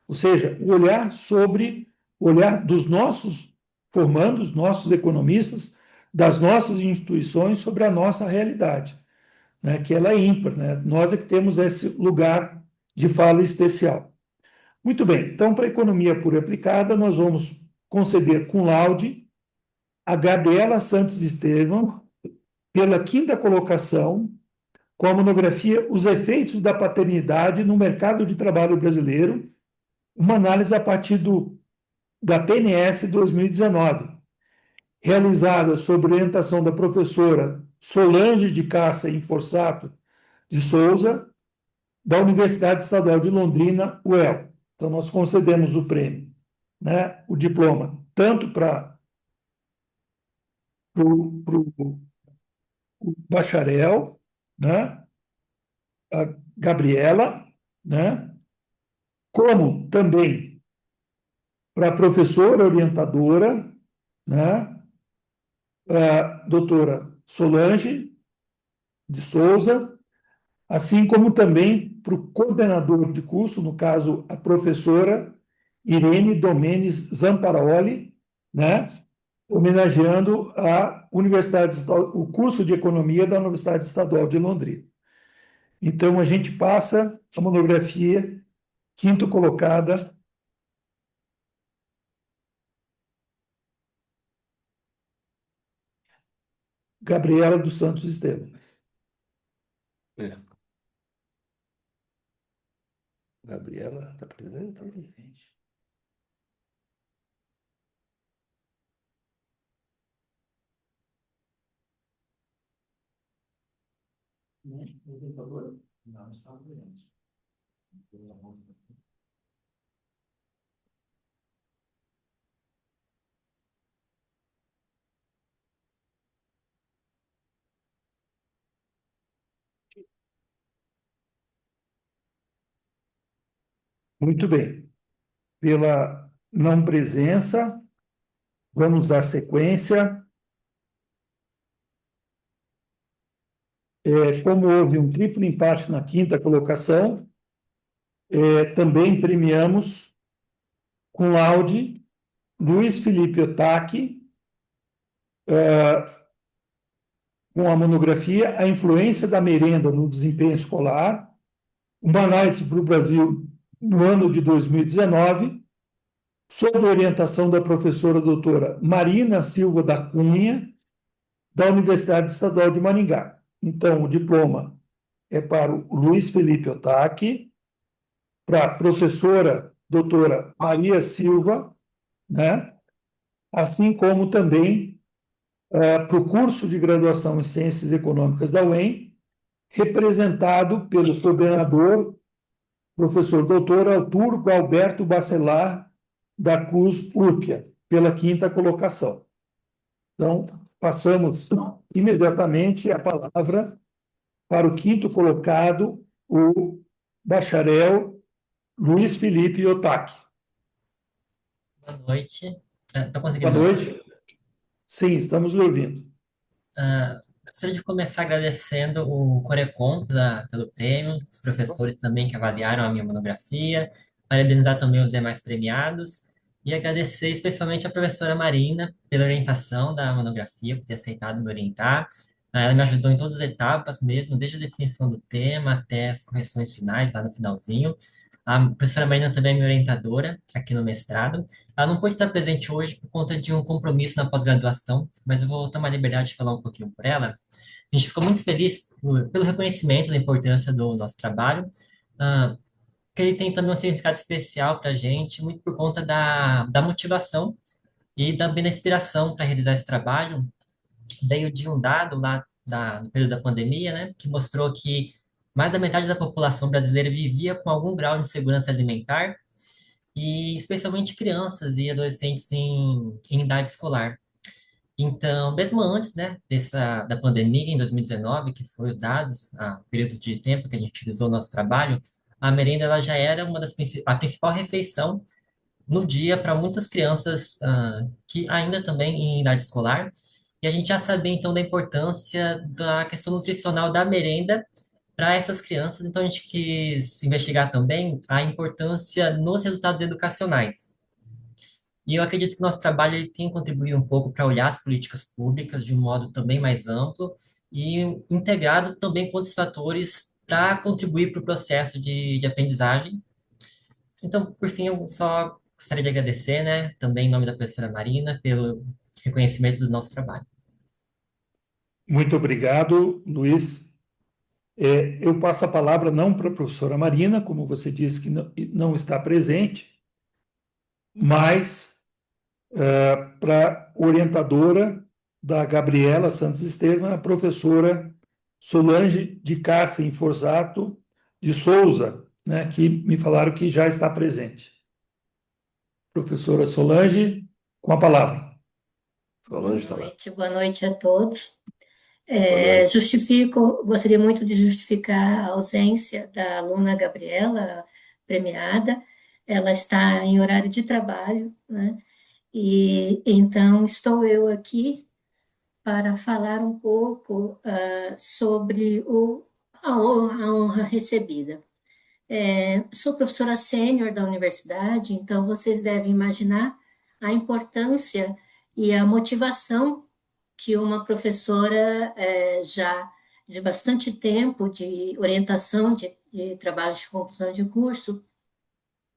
Ou seja, o olhar dos nossos formandos, nossos economistas, das nossas instituições sobre a nossa realidade. né, que ela é ímpar, né? Nós é que temos esse lugar de fala especial. Muito bem, então, para a economia pura e aplicada, nós vamos conceder cum laude a Gabriela Santos Estevam pela quinta colocação com a monografia Os Efeitos da Paternidade no Mercado de Trabalho Brasileiro, uma análise a partir da PNS 2019, realizada sob orientação da professora Solange de Cássia Inforçato de Souza, da Universidade Estadual de Londrina, UEL. Então, nós concedemos o prêmio, né, o diploma, tanto para o bacharel, né, a Gabriela, né, como também para a professora orientadora, né, a doutora Solange de Souza, assim como também para o coordenador de curso, no caso, a professora Irene Domenes Zamparoli, né, homenageando a Universidade, o curso de Economia da Universidade Estadual de Londrina. Então, a gente passa a monografia quinto colocada. Gabriela dos Santos Estevam. É. Gabriela está presente? Não, está presente. Muito bem. Pela não presença, vamos dar sequência. Como houve um triplo empate na quinta colocação, também premiamos com laude Luiz Felipe Otaki, com a monografia A Influência da Merenda no Desempenho Escolar, uma análise para o Brasil no ano de 2019, sob orientação da professora doutora Marina Silva da Cunha, da Universidade Estadual de Maringá. Então, o diploma é para o Luiz Felipe Otaki, para a professora doutora Maria Silva, né? Assim como também para o curso de graduação em Ciências Econômicas da UEM, representado pelo coordenador, professor doutor Arthur Gualberto Bacelar, da CUS Urquia, pela quinta colocação. Então, passamos imediatamente a palavra para o quinto colocado, o bacharel Luiz Felipe Otaki. Boa noite. Estou Boa conseguindo me ouvir? noite. Sim, estamos lhe ouvindo. Gostaria de começar agradecendo o Corecon pelo prêmio, os professores também que avaliaram a minha monografia, parabenizar também os demais premiados e agradecer especialmente a professora Marina pela orientação da monografia, por ter aceitado me orientar. Ela me ajudou em todas as etapas mesmo, desde a definição do tema até as correções finais, lá no finalzinho. A professora Marina também é minha orientadora aqui no mestrado. Ela não pôde estar presente hoje por conta de um compromisso na pós-graduação, mas eu vou tomar a liberdade de falar um pouquinho por ela. A gente ficou muito feliz pelo reconhecimento da importância do nosso trabalho, que ele tem também um significado especial para a gente, muito por conta da motivação e também da inspiração para realizar esse trabalho. Veio de um dado lá no período da pandemia, né, que mostrou que mais da metade da população brasileira vivia com algum grau de insegurança alimentar, e especialmente crianças e adolescentes em idade escolar. Então, mesmo antes, né, da pandemia, em 2019, que foi os dados, o período de tempo que a gente utilizou no nosso trabalho, a merenda ela já era a principal refeição no dia para muitas crianças que ainda também em idade escolar. E a gente já sabia, então, da importância da questão nutricional da merenda para essas crianças. Então, a gente quis investigar também a importância nos resultados educacionais. E eu acredito que o nosso trabalho ele tem contribuído um pouco para olhar as políticas públicas de um modo também mais amplo e integrado também com outros fatores para contribuir para o processo de aprendizagem. Então, por fim, eu só gostaria de agradecer, né, também em nome da professora Marina, pelo reconhecimento do nosso trabalho. Muito obrigado, Luiz. Eu passo a palavra não para a professora Marina, como você disse que não está presente, mas para a orientadora da Gabriela Santos Estevam, a professora Solange de Cássia Forzato de Souza, né, que me falaram que já está presente. Professora Solange, com a palavra. Solange está lá. Boa noite a todos. Boa noite. Gostaria muito de justificar a ausência da aluna Gabriela, premiada. Ela está em horário de trabalho, né? E então estou eu aqui para falar um pouco sobre a honra recebida. Sou professora sênior da universidade, então vocês devem imaginar a importância e a motivação que uma professora já de bastante tempo de orientação de trabalhos de conclusão de curso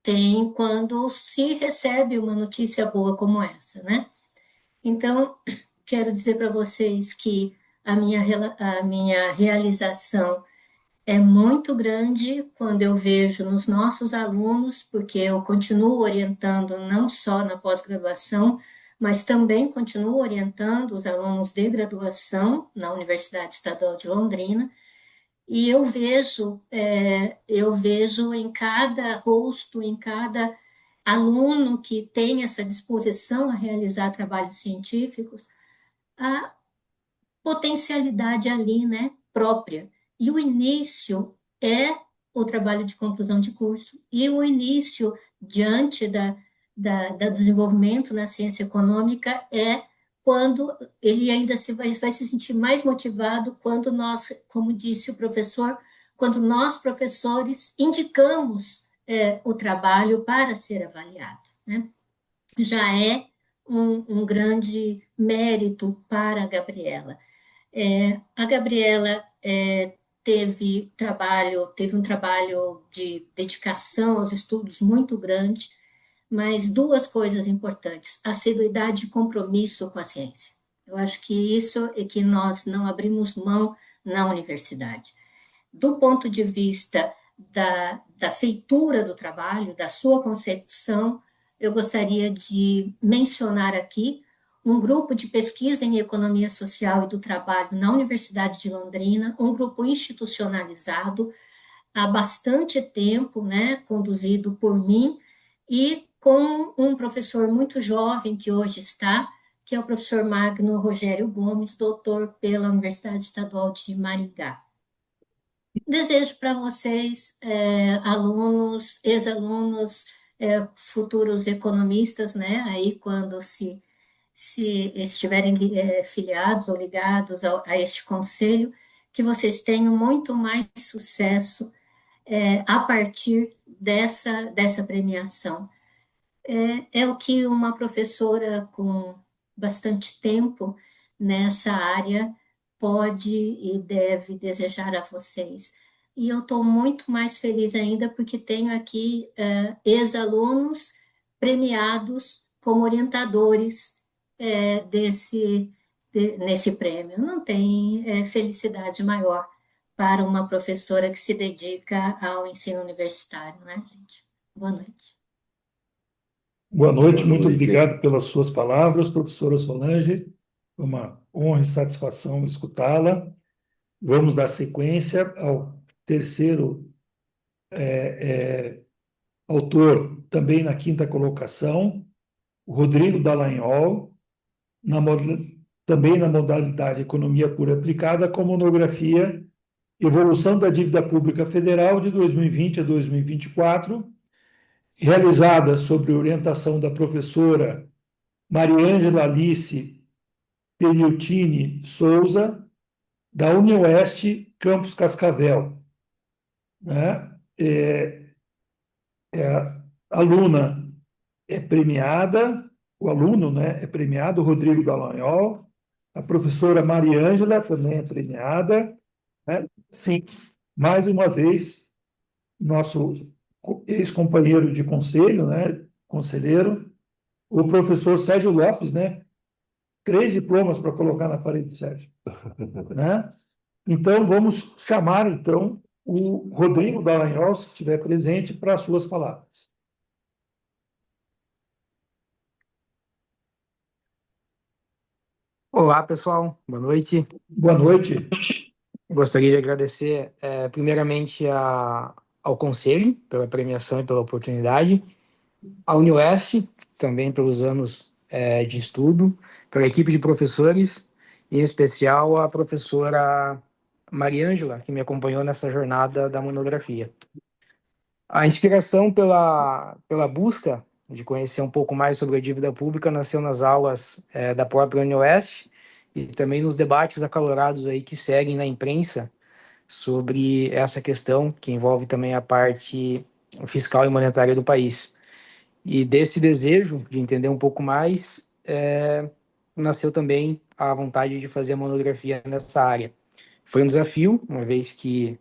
tem quando se recebe uma notícia boa como essa, né? Então, quero dizer para vocês que a minha realização é muito grande quando eu vejo nos nossos alunos, porque eu continuo orientando não só na pós-graduação, mas também continuo orientando os alunos de graduação na Universidade Estadual de Londrina, e eu vejo em cada rosto, em cada aluno que tem essa disposição a realizar trabalhos científicos, a potencialidade ali, né, própria. E o início é o trabalho de conclusão de curso, e o início, diante do desenvolvimento na ciência econômica, é quando ele ainda vai se sentir mais motivado quando nós, como disse o professor, quando nós, professores, indicamos o trabalho para ser avaliado, né? Já é um grande mérito para a Gabriela. A Gabriela teve um trabalho de dedicação aos estudos muito grande, mas duas coisas importantes: assiduidade e compromisso com a ciência. Eu acho que isso é que nós não abrimos mão na universidade. Do ponto de vista da feitura do trabalho, da sua concepção, eu gostaria de mencionar aqui um grupo de pesquisa em economia social e do trabalho na Universidade de Londrina, um grupo institucionalizado há bastante tempo, né, conduzido por mim, e com um professor muito jovem que hoje está, que é o professor Magno Rogério Gomes, doutor pela Universidade Estadual de Maringá. Desejo para vocês, alunos, ex-alunos, futuros economistas, né, aí quando se estiverem filiados ou ligados a este conselho, que vocês tenham muito mais sucesso a partir dessa premiação. É o que uma professora com bastante tempo nessa área pode e deve desejar a vocês. E eu estou muito mais feliz ainda porque tenho aqui ex-alunos premiados como orientadores nesse prêmio. Não tem felicidade maior para uma professora que se dedica ao ensino universitário, né, gente? Boa noite. Boa noite, Boa muito noite. obrigado pelas suas palavras, professora Solange. Foi uma honra e satisfação escutá-la. Vamos dar sequência ao terceiro autor, também na quinta colocação, o Rodrigo Dallagnol, também na modalidade Economia Pura Aplicada, com monografia Evolução da Dívida Pública Federal de 2020 a 2024, realizada sob orientação da professora Mariângela Alice Periutini Souza, da UniOeste, Campus Cascavel, né? A aluna é premiada, o aluno, né, é premiado, Rodrigo Dallagnol, A professora Mariângela também é premiada, né? Sim, mais uma vez, nosso ex-companheiro de conselho, né? Conselheiro, o professor Sérgio Lopes, né? 3 diplomas para colocar na parede, Sérgio, né? Então, vamos chamar, então, o Rodrigo Dallagnol, se estiver presente, para as suas palavras. Olá, pessoal. Boa noite. Boa noite. Gostaria de agradecer, primeiramente, ao Conselho pela premiação e pela oportunidade, à UniOeste também pelos anos de estudo, pela equipe de professores, e em especial à professora Mariângela, que me acompanhou nessa jornada da monografia. A inspiração pela busca de conhecer um pouco mais sobre a dívida pública nasceu nas aulas da própria UniOeste e também nos debates acalorados aí que seguem na imprensa sobre essa questão, que envolve também a parte fiscal e monetária do país. E desse desejo de entender um pouco mais, nasceu também a vontade de fazer a monografia nessa área. Foi um desafio, uma vez que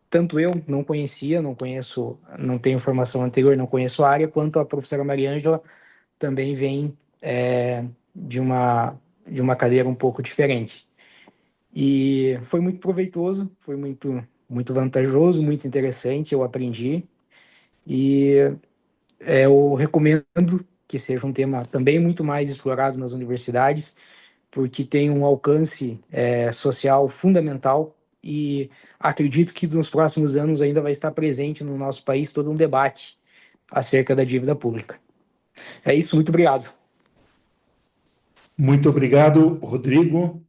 tanto eu não conhecia, não conheço, não tenho formação anterior, não conheço a área, quanto a professora Mariângela também vem de uma cadeira um pouco diferente. E foi muito proveitoso, foi muito vantajoso, muito interessante, eu aprendi. E eu recomendo que seja um tema também muito mais explorado nas universidades, porque tem um alcance social fundamental e acredito que nos próximos anos ainda vai estar presente no nosso país todo um debate acerca da dívida pública. É isso, muito obrigado. Muito obrigado, Rodrigo.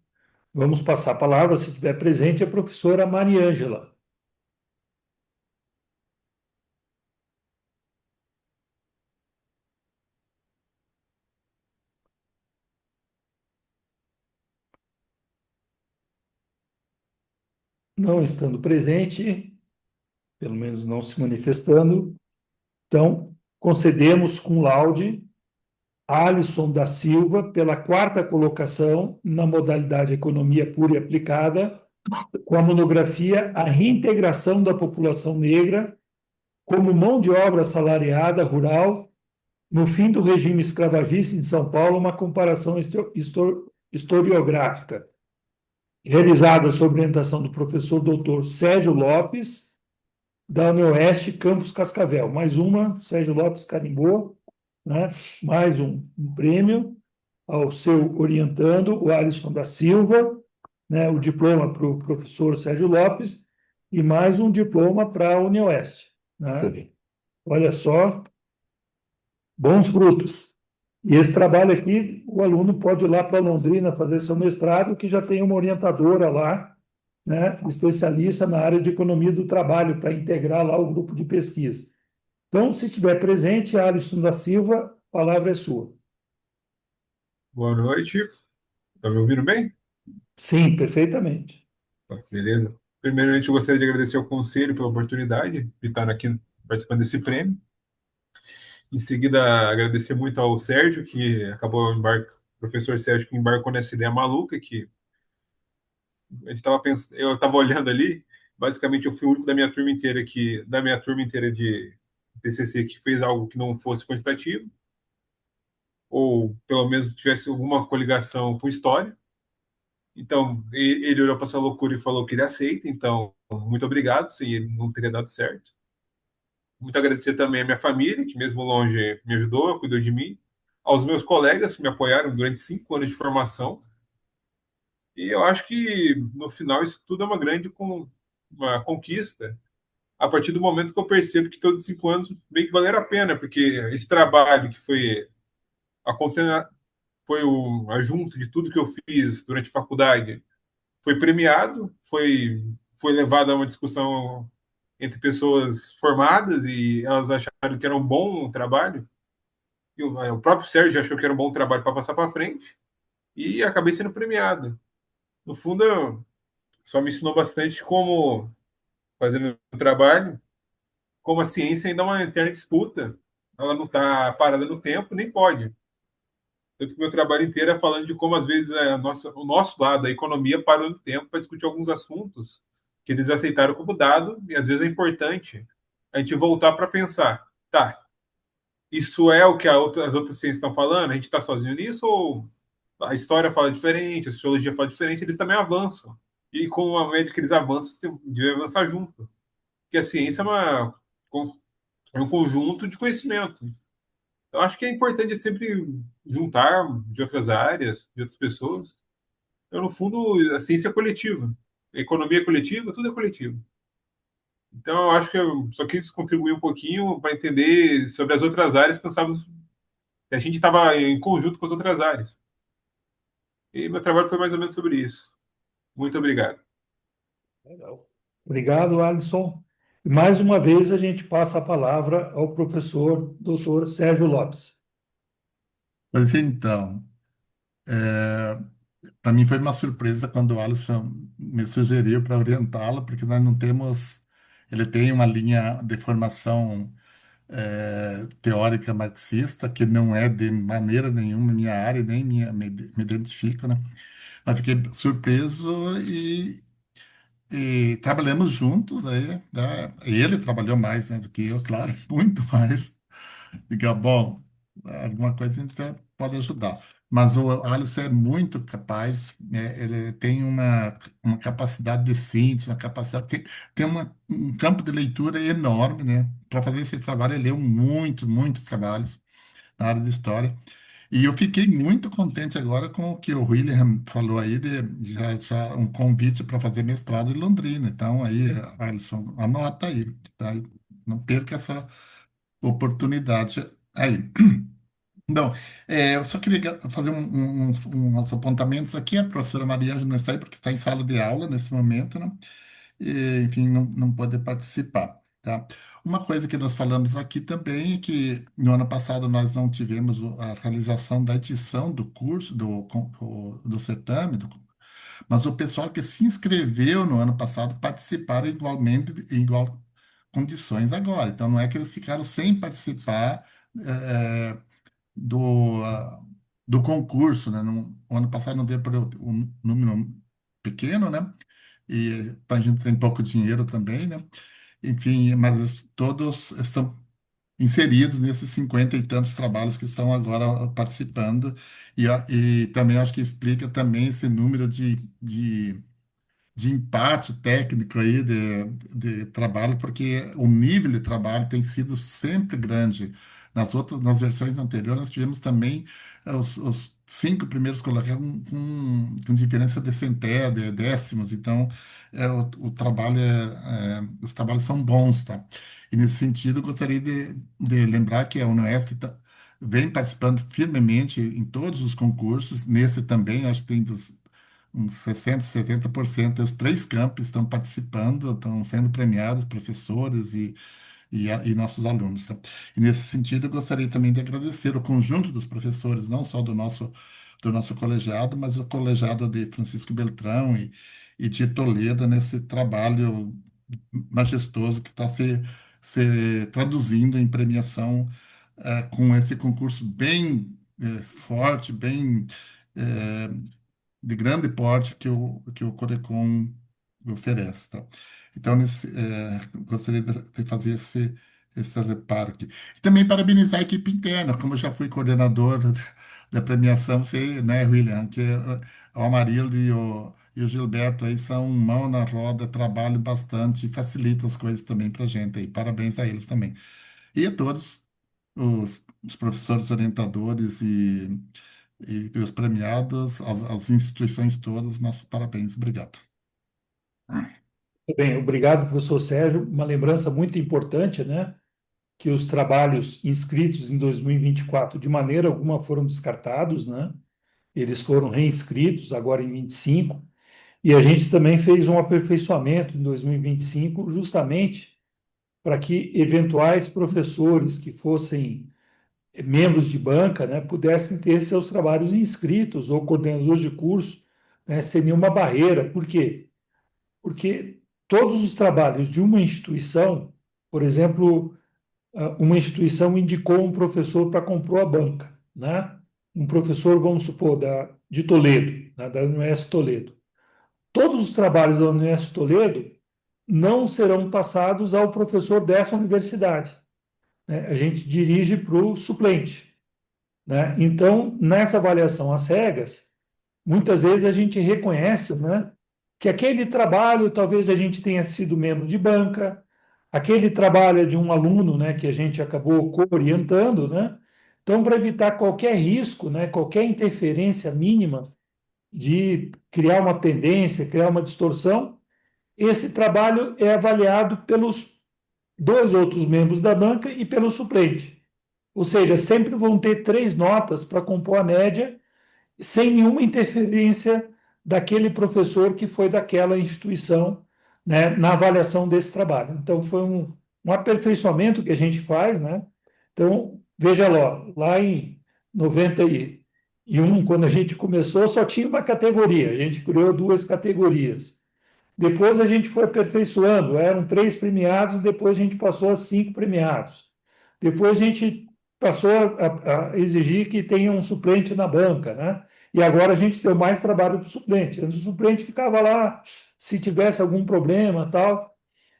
Vamos passar a palavra, se estiver presente, a professora Mariângela. Não estando presente, pelo menos não se manifestando, então concedemos cum laude a Alisson da Silva pela 4ª colocação na modalidade Economia Pura e Aplicada, com a monografia A Reintegração da População Negra como Mão de Obra Assalariada Rural no Fim do Regime Escravagista em São Paulo, uma comparação historiográfica, realizada sob orientação do professor doutor Sérgio Lopes, da UniOeste, Campus Cascavel. Mais uma, Sérgio Lopes carimbou, né? Mais um prêmio ao seu orientando, o Alisson da Silva, né? O diploma para o professor Sérgio Lopes e mais um diploma para a UniOeste, né? Olha só, bons frutos. E esse trabalho aqui, o aluno pode ir lá para Londrina fazer seu mestrado, que já tem uma orientadora lá, né, especialista na área de economia do trabalho, para integrar lá o grupo de pesquisa. Então, se estiver presente, Alisson da Silva, a palavra é sua. Boa noite. Está me ouvindo bem? Sim, perfeitamente. Beleza. Primeiramente, eu gostaria de agradecer ao Conselho pela oportunidade de estar aqui participando desse prêmio. Em seguida, agradecer muito ao Sérgio, que acabou o professor Sérgio, que embarcou nessa ideia maluca, que a gente estava pensando, eu estava olhando ali, basicamente eu fui o único da minha turma inteira de TCC que fez algo que não fosse quantitativo, ou pelo menos tivesse alguma coligação com história. Então, ele olhou para essa loucura e falou que ele aceita, então, muito obrigado, sem ele não teria dado certo. Muito agradecer também à minha família, que mesmo longe me ajudou, cuidou de mim, aos meus colegas que me apoiaram durante 5 anos de formação. E eu acho que, no final, isso tudo é uma conquista, a partir do momento que eu percebo que todos os 5 anos meio que valeram a pena, porque esse trabalho que foi a junta de tudo que eu fiz durante a faculdade foi premiado, foi levado a uma discussão entre pessoas formadas e elas acharam que era um bom trabalho. E o próprio Sérgio achou que era um bom trabalho para passar para frente e acabei sendo premiado. No fundo, só me ensinou bastante como fazer meu trabalho, como a ciência ainda é uma eterna disputa. Ela não está parada no tempo, nem pode. Tanto que meu trabalho inteiro é falando de como, às vezes, o nosso lado, a economia, parou no tempo para discutir alguns assuntos que eles aceitaram como dado, e às vezes é importante a gente voltar para pensar, tá, isso é o que as outras ciências estão falando? A gente está sozinho nisso ou a história fala diferente, a sociologia fala diferente, eles também avançam. E com a média que eles avançam, devem avançar junto. Porque a ciência é um conjunto de conhecimento. Eu acho que é importante sempre juntar de outras áreas, de outras pessoas. Então, no fundo, a ciência é coletiva. A economia é coletiva, tudo é coletivo. Então, eu acho que eu só quis contribuir um pouquinho para entender sobre as outras áreas, pensava que a gente estava em conjunto com as outras áreas. E meu trabalho foi mais ou menos sobre isso. Muito obrigado. Legal. Obrigado, Alisson. E mais uma vez a gente passa a palavra ao professor Dr. Sérgio Lopes. Pois então, para mim foi uma surpresa quando o Alisson me sugeriu para orientá-lo, porque nós não temos. Ele tem uma linha de formação teórica marxista, que não é de maneira nenhuma minha área, nem me identifico, né? Mas fiquei surpreso e trabalhamos juntos aí, né? Ele trabalhou mais, né, do que eu, claro, muito mais. Diga, bom, alguma coisa a gente até pode ajudar. Mas o Alisson é muito capaz, ele tem uma capacidade de síntese, uma capacidade, tem um campo de leitura enorme, né? Para fazer esse trabalho, ele leu muito trabalhos na área de história. E eu fiquei muito contente agora com o que o William falou aí, de já um convite para fazer mestrado em Londrina. Então, aí, Alisson, anota aí, tá? Não perca essa oportunidade aí. Não, eu só queria fazer uns apontamentos aqui. A professora Maria Ângela não está aí porque está em sala de aula nesse momento, né? E, enfim, não pode participar, tá? Uma coisa que nós falamos aqui também é que no ano passado nós não tivemos a realização da edição do curso, do certame, mas o pessoal que se inscreveu no ano passado participaram igualmente, em igual condições agora. Então, não é que eles ficaram sem participar eh, do concurso, né? O ano passado não deu para um número pequeno, né? E a gente tem pouco dinheiro também, né? Enfim, mas todos estão inseridos nesses 50 e tantos trabalhos que estão agora participando, e também acho que explica também esse número de empate técnico aí de trabalho, porque o nível de trabalho tem sido sempre grande. Nas versões anteriores, nós tivemos também os 5 primeiros colocados com diferença de centésimos, de décimos, então o trabalho os trabalhos são bons, tá? E nesse sentido, eu gostaria de lembrar que a UniOeste vem participando firmemente em todos os concursos, nesse também, acho que tem uns 60, 70% dos 3 campos estão participando, estão sendo premiados, professores e nossos alunos, tá? E nesse sentido, eu gostaria também de agradecer o conjunto dos professores, não só do nosso colegiado, mas o colegiado de Francisco Beltrão e de Toledo, nesse trabalho majestoso que está se traduzindo em premiação, com esse concurso bem forte, bem eh, de grande porte que o Corecon oferece, tá? Então, gostaria de fazer esse reparo aqui. E também parabenizar a equipe interna, como eu já fui coordenador da premiação, você, né, William, que o Amarildo e o Gilberto aí são mão na roda, trabalham bastante e facilitam as coisas também para a gente aí. Parabéns a eles também. E a todos os professores orientadores e os premiados, as instituições todas, nossos parabéns. Obrigado. Bem, obrigado, professor Sérgio. Uma lembrança muito importante, né? Que os trabalhos inscritos em 2024, de maneira alguma, foram descartados, né? Eles foram reinscritos agora em 25, e a gente também fez um aperfeiçoamento em 2025, justamente para que eventuais professores que fossem membros de banca, né, pudessem ter seus trabalhos inscritos, ou coordenadores de curso, né, sem nenhuma barreira. Por quê? Porque todos os trabalhos de uma instituição, por exemplo, uma instituição indicou um professor para compor a banca, né? um professor, vamos supor, de Toledo, né, da Unesp Toledo. Todos os trabalhos da Unesp Toledo não serão passados ao professor dessa universidade, né? A gente dirige para o suplente, né? Então, nessa avaliação às cegas, muitas vezes a gente reconhece, né, que aquele trabalho talvez a gente tenha sido membro de banca, aquele trabalho é de um aluno, né, que a gente acabou co-orientando, né? Então, para evitar qualquer risco, né, qualquer interferência mínima de criar uma pendência, criar uma distorção, esse trabalho é avaliado pelos dois outros membros da banca e pelo suplente. Ou seja, sempre vão ter 3 notas para compor a média, sem nenhuma interferência daquele professor que foi daquela instituição, né, na avaliação desse trabalho. Então, foi um aperfeiçoamento que a gente faz, né? Então, veja lá em 91, quando a gente começou, só tinha uma categoria, a gente criou 2 categorias. Depois a gente foi aperfeiçoando, eram 3 premiados, depois a gente passou a 5 premiados. Depois a gente passou a exigir que tenha um suplente na banca, né? E agora a gente deu mais trabalho para o suplente. Antes o suplente ficava lá, se tivesse algum problema, tal,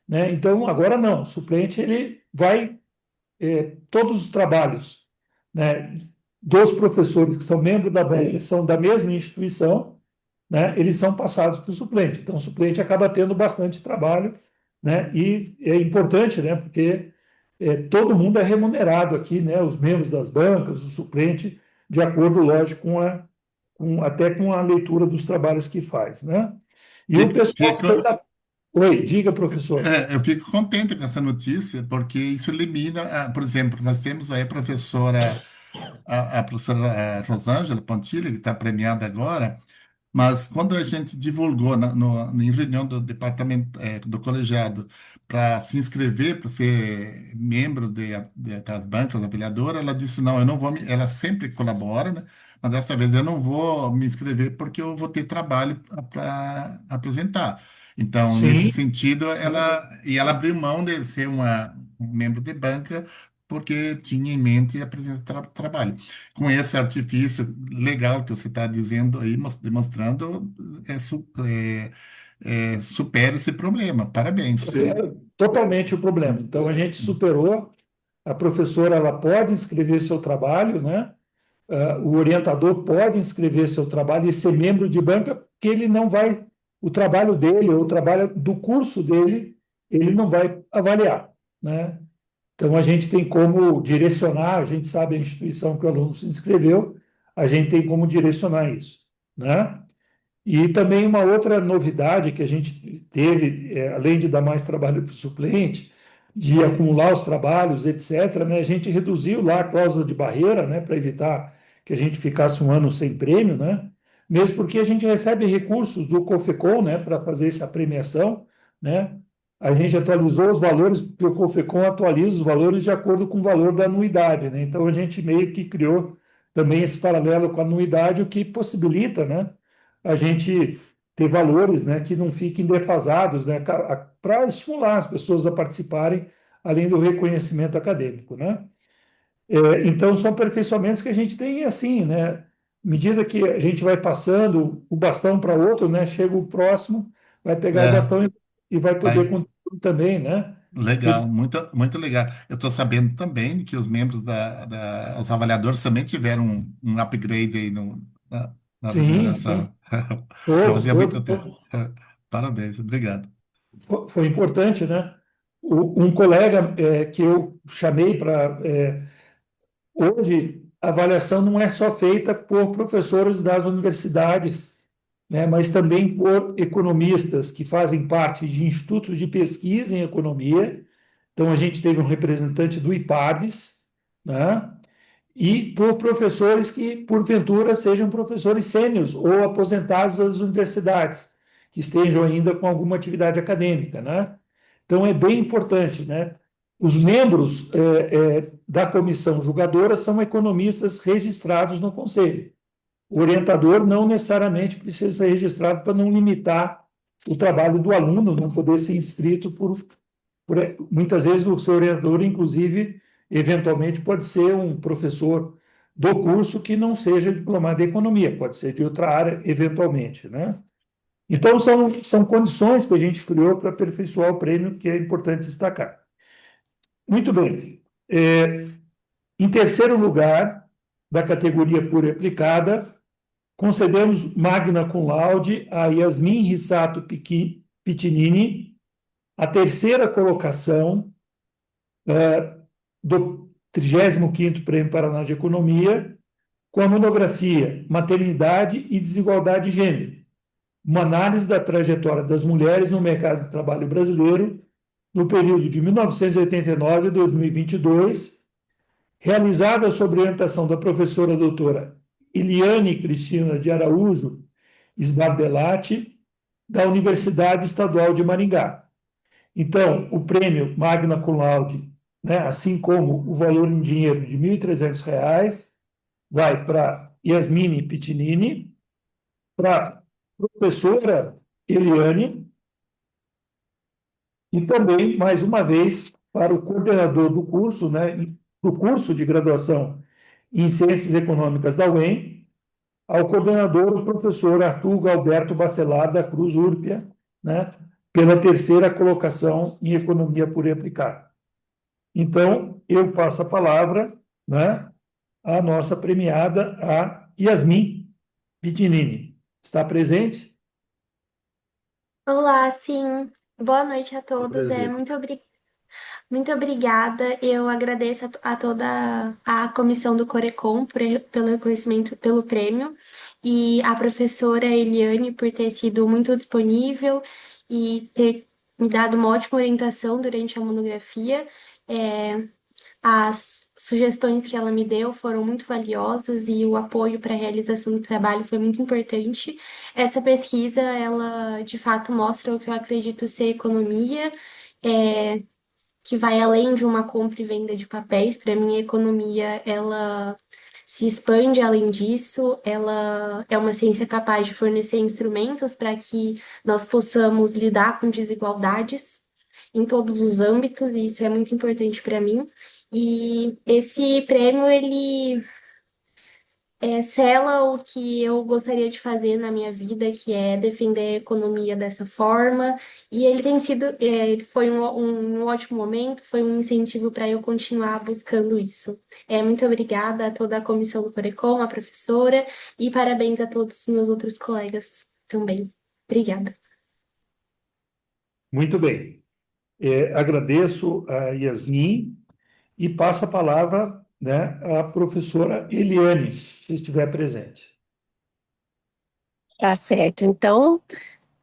né? Então, agora não, o suplente ele vai, todos os trabalhos, né, dos professores que são membros da banca, são da mesma instituição, né, eles são passados para o suplente. Então, o suplente acaba tendo bastante trabalho, né, e é importante, né, porque todo mundo é remunerado aqui, né, os membros das bancas, o suplente, de acordo, lógico, até com a leitura dos trabalhos que faz, né? E o pessoal que foi da... Oi, diga, professor. Eu fico contente com essa notícia, porque isso elimina, por exemplo, nós temos aí a professora Rosângela Pontilha, que está premiada agora, mas quando a gente divulgou em reunião do departamento, do colegiado, para se inscrever, para ser membro das bancas avaliadoras, ela disse, não, eu não vou, ela sempre colabora, né? Mas dessa vez eu não vou me inscrever porque eu vou ter trabalho para apresentar. Então, nesse Sim, sentido, ela abriu mão de ser um membro de banca porque tinha em mente apresentar trabalho. Com esse artifício legal que você está dizendo aí, demonstrando, supera esse problema. Parabéns. totalmente o problema. Então, a gente superou, a professora ela pode inscrever seu trabalho, né? O orientador pode inscrever seu trabalho e ser membro de banca, que ele não vai, o trabalho dele, ou o trabalho do curso dele, ele não vai avaliar, né? Então, a gente tem como direcionar, a gente sabe a instituição que o aluno se inscreveu, a gente tem como direcionar isso, né? E também uma outra novidade que a gente teve, além de dar mais trabalho para o suplente, de acumular os trabalhos, etc., né, a gente reduziu lá a cláusula de barreira, né, para evitar que a gente ficasse um ano sem prêmio, né? Mesmo porque a gente recebe recursos do COFECON, né, para fazer essa premiação, né? A gente atualizou os valores, porque o COFECON atualiza os valores de acordo com o valor da anuidade, né? Então a gente meio que criou também esse paralelo com a anuidade, o que possibilita, né, a gente ter valores, né, que não fiquem defasados, né, para estimular as pessoas a participarem, além do reconhecimento acadêmico, né? Então, são aperfeiçoamentos que a gente tem assim, né? À medida que a gente vai passando o bastão para outro, né? Chega o próximo, vai pegar o bastão e vai poder Vai. contribuir também, né? Legal, muito, muito legal. Eu estou sabendo também que os membros os avaliadores também tiveram um upgrade aí na Sim, sim. remuneração. Já Todos, fazia muito todos, tempo. Parabéns, obrigado. foi importante, né? Um colega que eu chamei para... hoje, a avaliação não é só feita por professores das universidades, né, mas também por economistas que fazem parte de institutos de pesquisa em economia. Então, a gente teve um representante do IPADES, né, e por professores que, porventura, sejam professores sêniores ou aposentados das universidades, que estejam ainda com alguma atividade acadêmica, né? Então, é bem importante, né? Os membros da comissão julgadora são economistas registrados no conselho. O orientador não necessariamente precisa ser registrado para não limitar o trabalho do aluno, não poder ser inscrito muitas vezes o seu orientador, inclusive, eventualmente pode ser um professor do curso que não seja diplomado em economia, pode ser de outra área, eventualmente, né? Então, são condições que a gente criou para aperfeiçoar o prêmio, que é importante destacar. Muito bem. Em terceiro lugar, da categoria pura e aplicada, concedemos magna cum laude a Yasmin Rissato Piccinini, a terceira colocação do 35º Prêmio Paraná de Economia, com a monografia Maternidade e Desigualdade de Gênero, uma análise da trajetória das mulheres no mercado de trabalho brasileiro no período de 1989 a 2022, realizada sob orientação da professora doutora Eliane Cristina de Araújo Sbardelati, da Universidade Estadual de Maringá. Então, o prêmio Magna Cum Laude, né, assim como o valor em dinheiro de R$ 1.300, vai para Yasmine Piccinini, para a professora Eliane, e também, mais uma vez, para o coordenador do curso, né, do curso de graduação em Ciências Econômicas da UEM, ao coordenador, o professor Arthur Galberto Bacelar da Cruz Urpia, né, pela terceira colocação em Economia Pura e Aplicada. Então, eu passo a palavra, né, à nossa premiada, a Yasmin Piccinini. Está presente? Olá, sim. Boa noite a todos. Presente. Muito obrigada. Eu agradeço a toda a comissão do Corecon pelo reconhecimento, pelo prêmio, e a professora Eliane por ter sido muito disponível e ter me dado uma ótima orientação durante a monografia. As sugestões que ela me deu foram muito valiosas e o apoio para a realização do trabalho foi muito importante. Essa pesquisa, ela de fato mostra o que eu acredito ser economia, que vai além de uma compra e venda de papéis. Para mim, a economia, ela se expande além disso, ela é uma ciência capaz de fornecer instrumentos para que nós possamos lidar com desigualdades em todos os âmbitos, e isso é muito importante para mim. E esse prêmio, ele sela o que eu gostaria de fazer na minha vida, que é defender a economia dessa forma. E ele tem sido, ele foi um ótimo momento, foi um incentivo para eu continuar buscando isso. Muito obrigada a toda a comissão do Corecon, a professora, e parabéns a todos os meus outros colegas também. Obrigada. Muito bem. Agradeço a Yasmin e passo a palavra, né, à professora Eliane, se estiver presente. Tá certo. Então,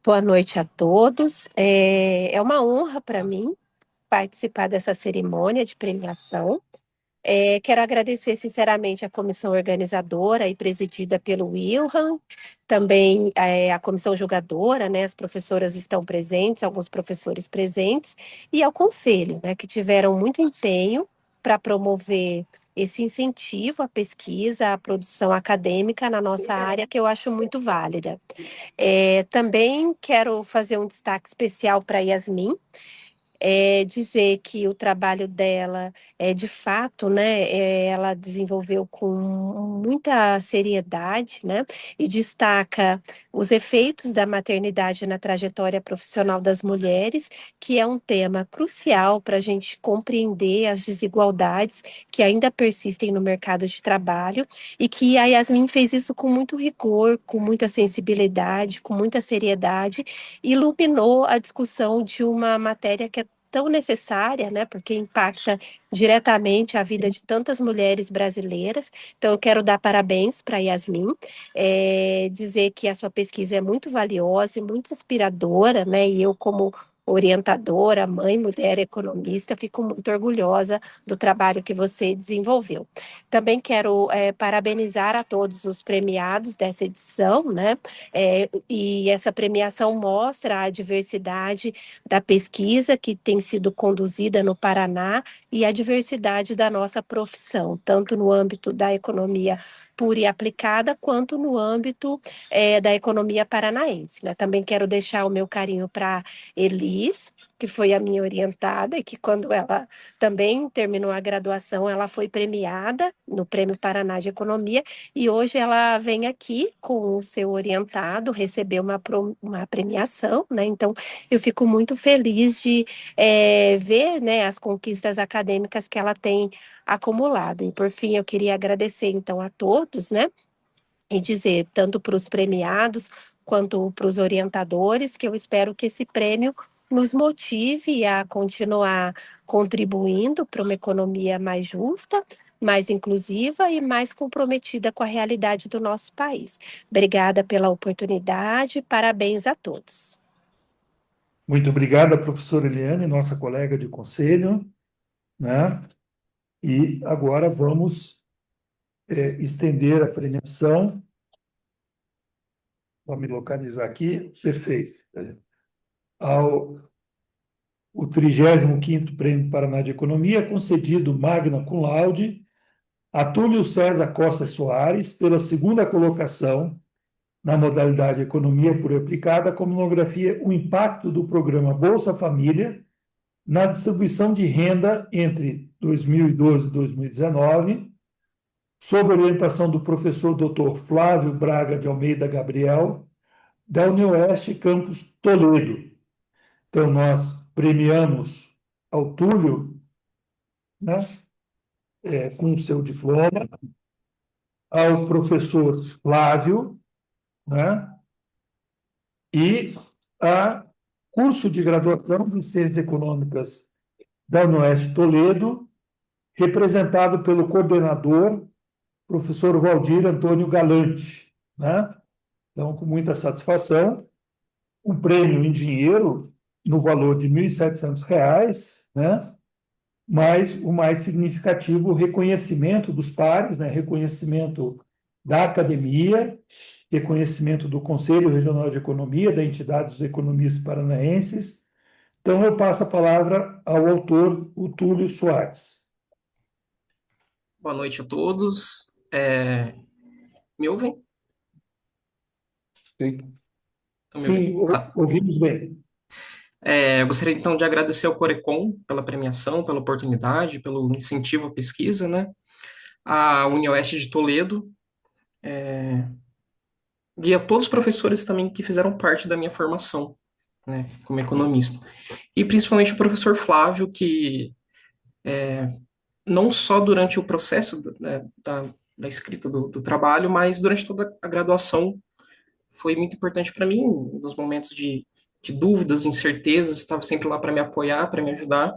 boa noite a todos. É uma honra para mim participar dessa cerimônia de premiação. Quero agradecer sinceramente a comissão organizadora e presidida pelo Wilhelm, também a comissão julgadora, né, as professoras estão presentes, alguns professores presentes, e ao conselho, né, que tiveram muito empenho para promover esse incentivo à pesquisa, à produção acadêmica na nossa área, que eu acho muito válida. Também quero fazer um destaque especial para Yasmin, dizer que o trabalho dela de fato, né, ela desenvolveu com muita seriedade, né, e destaca os efeitos da maternidade na trajetória profissional das mulheres, que é um tema crucial para a gente compreender as desigualdades que ainda persistem no mercado de trabalho, e que a Yasmin fez isso com muito rigor, com muita sensibilidade, com muita seriedade, e iluminou a discussão de uma matéria que é tão necessária, né, porque impacta diretamente a vida de tantas mulheres brasileiras. Então, eu quero dar parabéns para a Yasmin, dizer que a sua pesquisa é muito valiosa e muito inspiradora, né, e eu, como orientadora, mãe, mulher, economista, fico muito orgulhosa do trabalho que você desenvolveu. Também quero parabenizar a todos os premiados dessa edição, né, e essa premiação mostra a diversidade da pesquisa que tem sido conduzida no Paraná e a diversidade da nossa profissão, tanto no âmbito da economia pura e aplicada, quanto no âmbito da economia paranaense, né? Também quero deixar o meu carinho para Eli, Beatriz, que foi a minha orientada, e que quando ela também terminou a graduação, ela foi premiada no Prêmio Paraná de Economia, e hoje ela vem aqui com o seu orientado receber uma premiação, né? Então, eu fico muito feliz de ver, né, as conquistas acadêmicas que ela tem acumulado. E, por fim, eu queria agradecer, então, a todos, né? E dizer, tanto para os premiados quanto para os orientadores, que eu espero que esse prêmio nos motive a continuar contribuindo para uma economia mais justa, mais inclusiva e mais comprometida com a realidade do nosso país. Obrigada pela oportunidade, parabéns a todos. Muito obrigada, professora Eliane, nossa colega de conselho, né? E agora vamos estender a premiação. Vou me localizar aqui. Perfeito. Ao o 35º Prêmio Paraná de Economia, concedido magna cum laude a Túlio César Costa Soares, pela segunda colocação na modalidade Economia por Aplicada, com monografia O Impacto do Programa Bolsa Família na distribuição de renda entre 2012 e 2019, sob orientação do professor Dr. Flávio Braga de Almeida Gabriel, da UniOeste Campus Toledo. Então, nós premiamos ao Túlio, né, com o seu diploma, ao professor Flávio, né, e a curso de graduação em Ciências Econômicas da UniOeste Toledo, representado pelo coordenador, professor Valdir Antônio Galante, né? Então, com muita satisfação, um prêmio em dinheiro no valor de R$ 1.700, né? Mas o mais significativo, o reconhecimento dos pares, né? Reconhecimento da academia, reconhecimento do Conselho Regional de Economia, da entidade dos economistas paranaenses. Então, eu passo a palavra ao autor, o Túlio Soares. Boa noite a todos. Me ouvem? Estão me Sim, ouvindo? Tá. ouvimos bem. Eu gostaria então de agradecer ao Corecon pela premiação, pela oportunidade, pelo incentivo à pesquisa, né? A UniOeste de Toledo, e a todos os professores também que fizeram parte da minha formação, né, como economista. E principalmente o professor Flávio, que não só durante o processo né, da escrita do trabalho, mas durante toda a graduação foi muito importante para mim, nos momentos de dúvidas, incertezas, estava sempre lá para me apoiar, para me ajudar.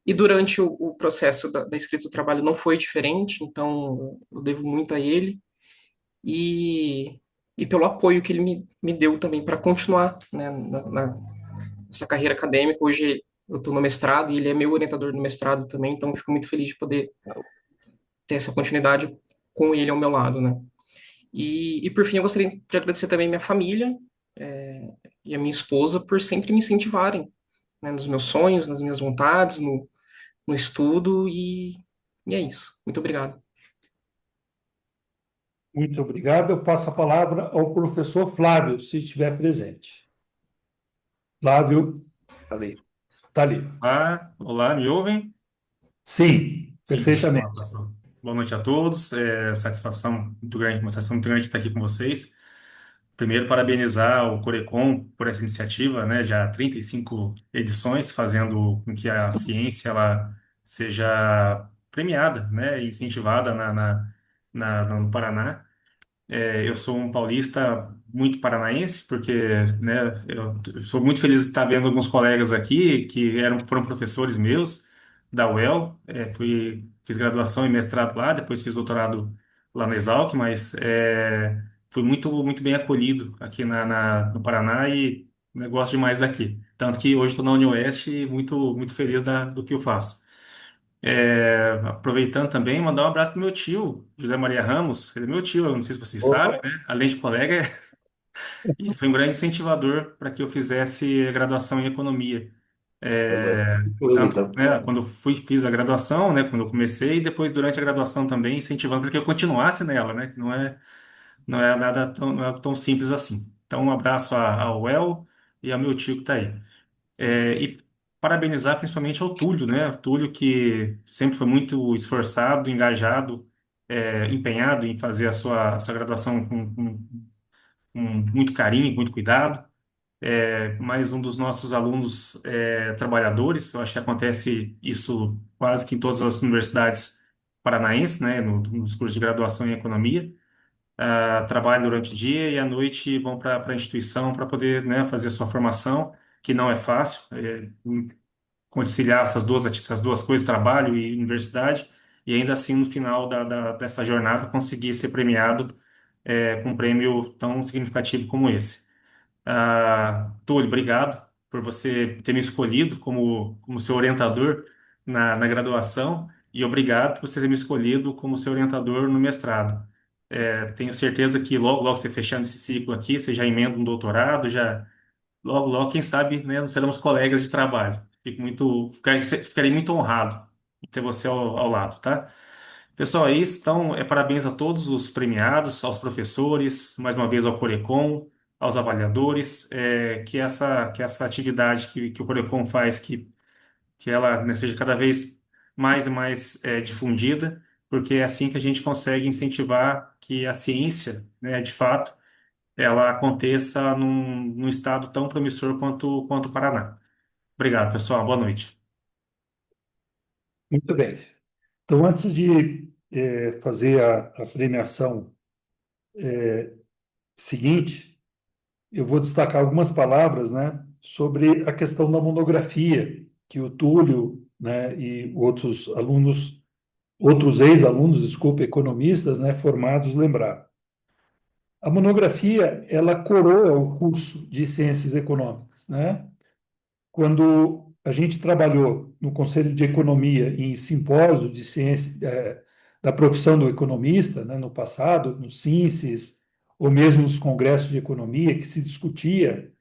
E durante o processo da escrita do trabalho não foi diferente, então eu devo muito a ele e pelo apoio que ele me deu também para continuar né, nessa carreira acadêmica. Hoje eu estou no mestrado e ele é meu orientador no mestrado também, então eu fico muito feliz de poder ter essa continuidade com ele ao meu lado, né? E por fim, eu gostaria de agradecer também minha família e a minha esposa por sempre me incentivarem né, nos meus sonhos, nas minhas vontades, no estudo, e é isso. Muito obrigado. Muito obrigado. Eu passo a palavra ao professor Flávio, se estiver presente. Flávio, está ali. Olá, me ouvem? Sim, Sim, perfeitamente. olá, pessoal. Boa noite a todos. Satisfação muito grande, uma satisfação muito grande estar aqui com vocês. Primeiro, parabenizar o Corecon por essa iniciativa, né? Já há 35 edições, fazendo com que a ciência ela seja premiada, né? E incentivada no Paraná. Eu sou um paulista muito paranaense, porque né, eu sou muito feliz de estar vendo alguns colegas aqui que foram professores meus da UEL. Fiz graduação e mestrado lá, depois fiz doutorado lá na Exalc, mas fui muito bem acolhido aqui no Paraná e né, gosto demais daqui. Tanto que hoje estou na UniOeste e muito feliz do que eu faço. Aproveitando também, mandar um abraço pro meu tio, José Maria Ramos. Ele é meu tio, eu não sei se vocês sabem, né? Além de colega, e foi um grande incentivador para que eu fizesse graduação em economia. Tanto, né, quando fiz a graduação, né, quando eu comecei, e depois durante a graduação também, incentivando para que eu continuasse nela, né? Que não é nada tão, não é tão simples assim. Então, um abraço ao El e ao meu tio que está aí. E parabenizar principalmente ao Túlio, né? O Túlio que sempre foi muito esforçado, engajado, empenhado em fazer a sua graduação com muito carinho, com muito cuidado. Mais um dos nossos alunos trabalhadores. Eu acho que acontece isso quase que em todas as universidades paranaenses, né? Nos cursos de graduação em economia. Trabalham durante o dia e à noite vão para a instituição para poder, né, fazer a sua formação, que não é fácil, conciliar essas duas coisas, trabalho e universidade, e ainda assim, no final dessa jornada, conseguir ser premiado com um prêmio tão significativo como esse. Túlio, obrigado por você ter me escolhido como seu orientador na graduação, e obrigado por você ter me escolhido como seu orientador no mestrado. Tenho certeza que logo, logo você fechando esse ciclo aqui, você já emenda um doutorado, já logo, logo, quem sabe, né, nós seremos colegas de trabalho. Ficarei muito honrado em ter você ao lado, tá? Pessoal, é isso. Então, parabéns a todos os premiados, aos professores, mais uma vez ao Corecon, aos avaliadores, que essa atividade que o Corecon faz, que ela, né, seja cada vez mais e mais difundida, porque é assim que a gente consegue incentivar que a ciência, né, de fato, ela aconteça num estado tão promissor quanto o Paraná. Obrigado, pessoal. Boa noite. Muito bem. Então, antes de fazer a premiação seguinte, eu vou destacar algumas palavras, né, sobre a questão da monografia, que o Túlio, né, e outros alunos, outros ex-alunos, desculpa, economistas, né, formados, lembraram. A monografia, ela coroa o curso de Ciências Econômicas, né? Quando a gente trabalhou no Conselho de Economia em simpósio de ciência da profissão do economista, né, no passado, no CINCES, ou mesmo nos congressos de economia, que se discutia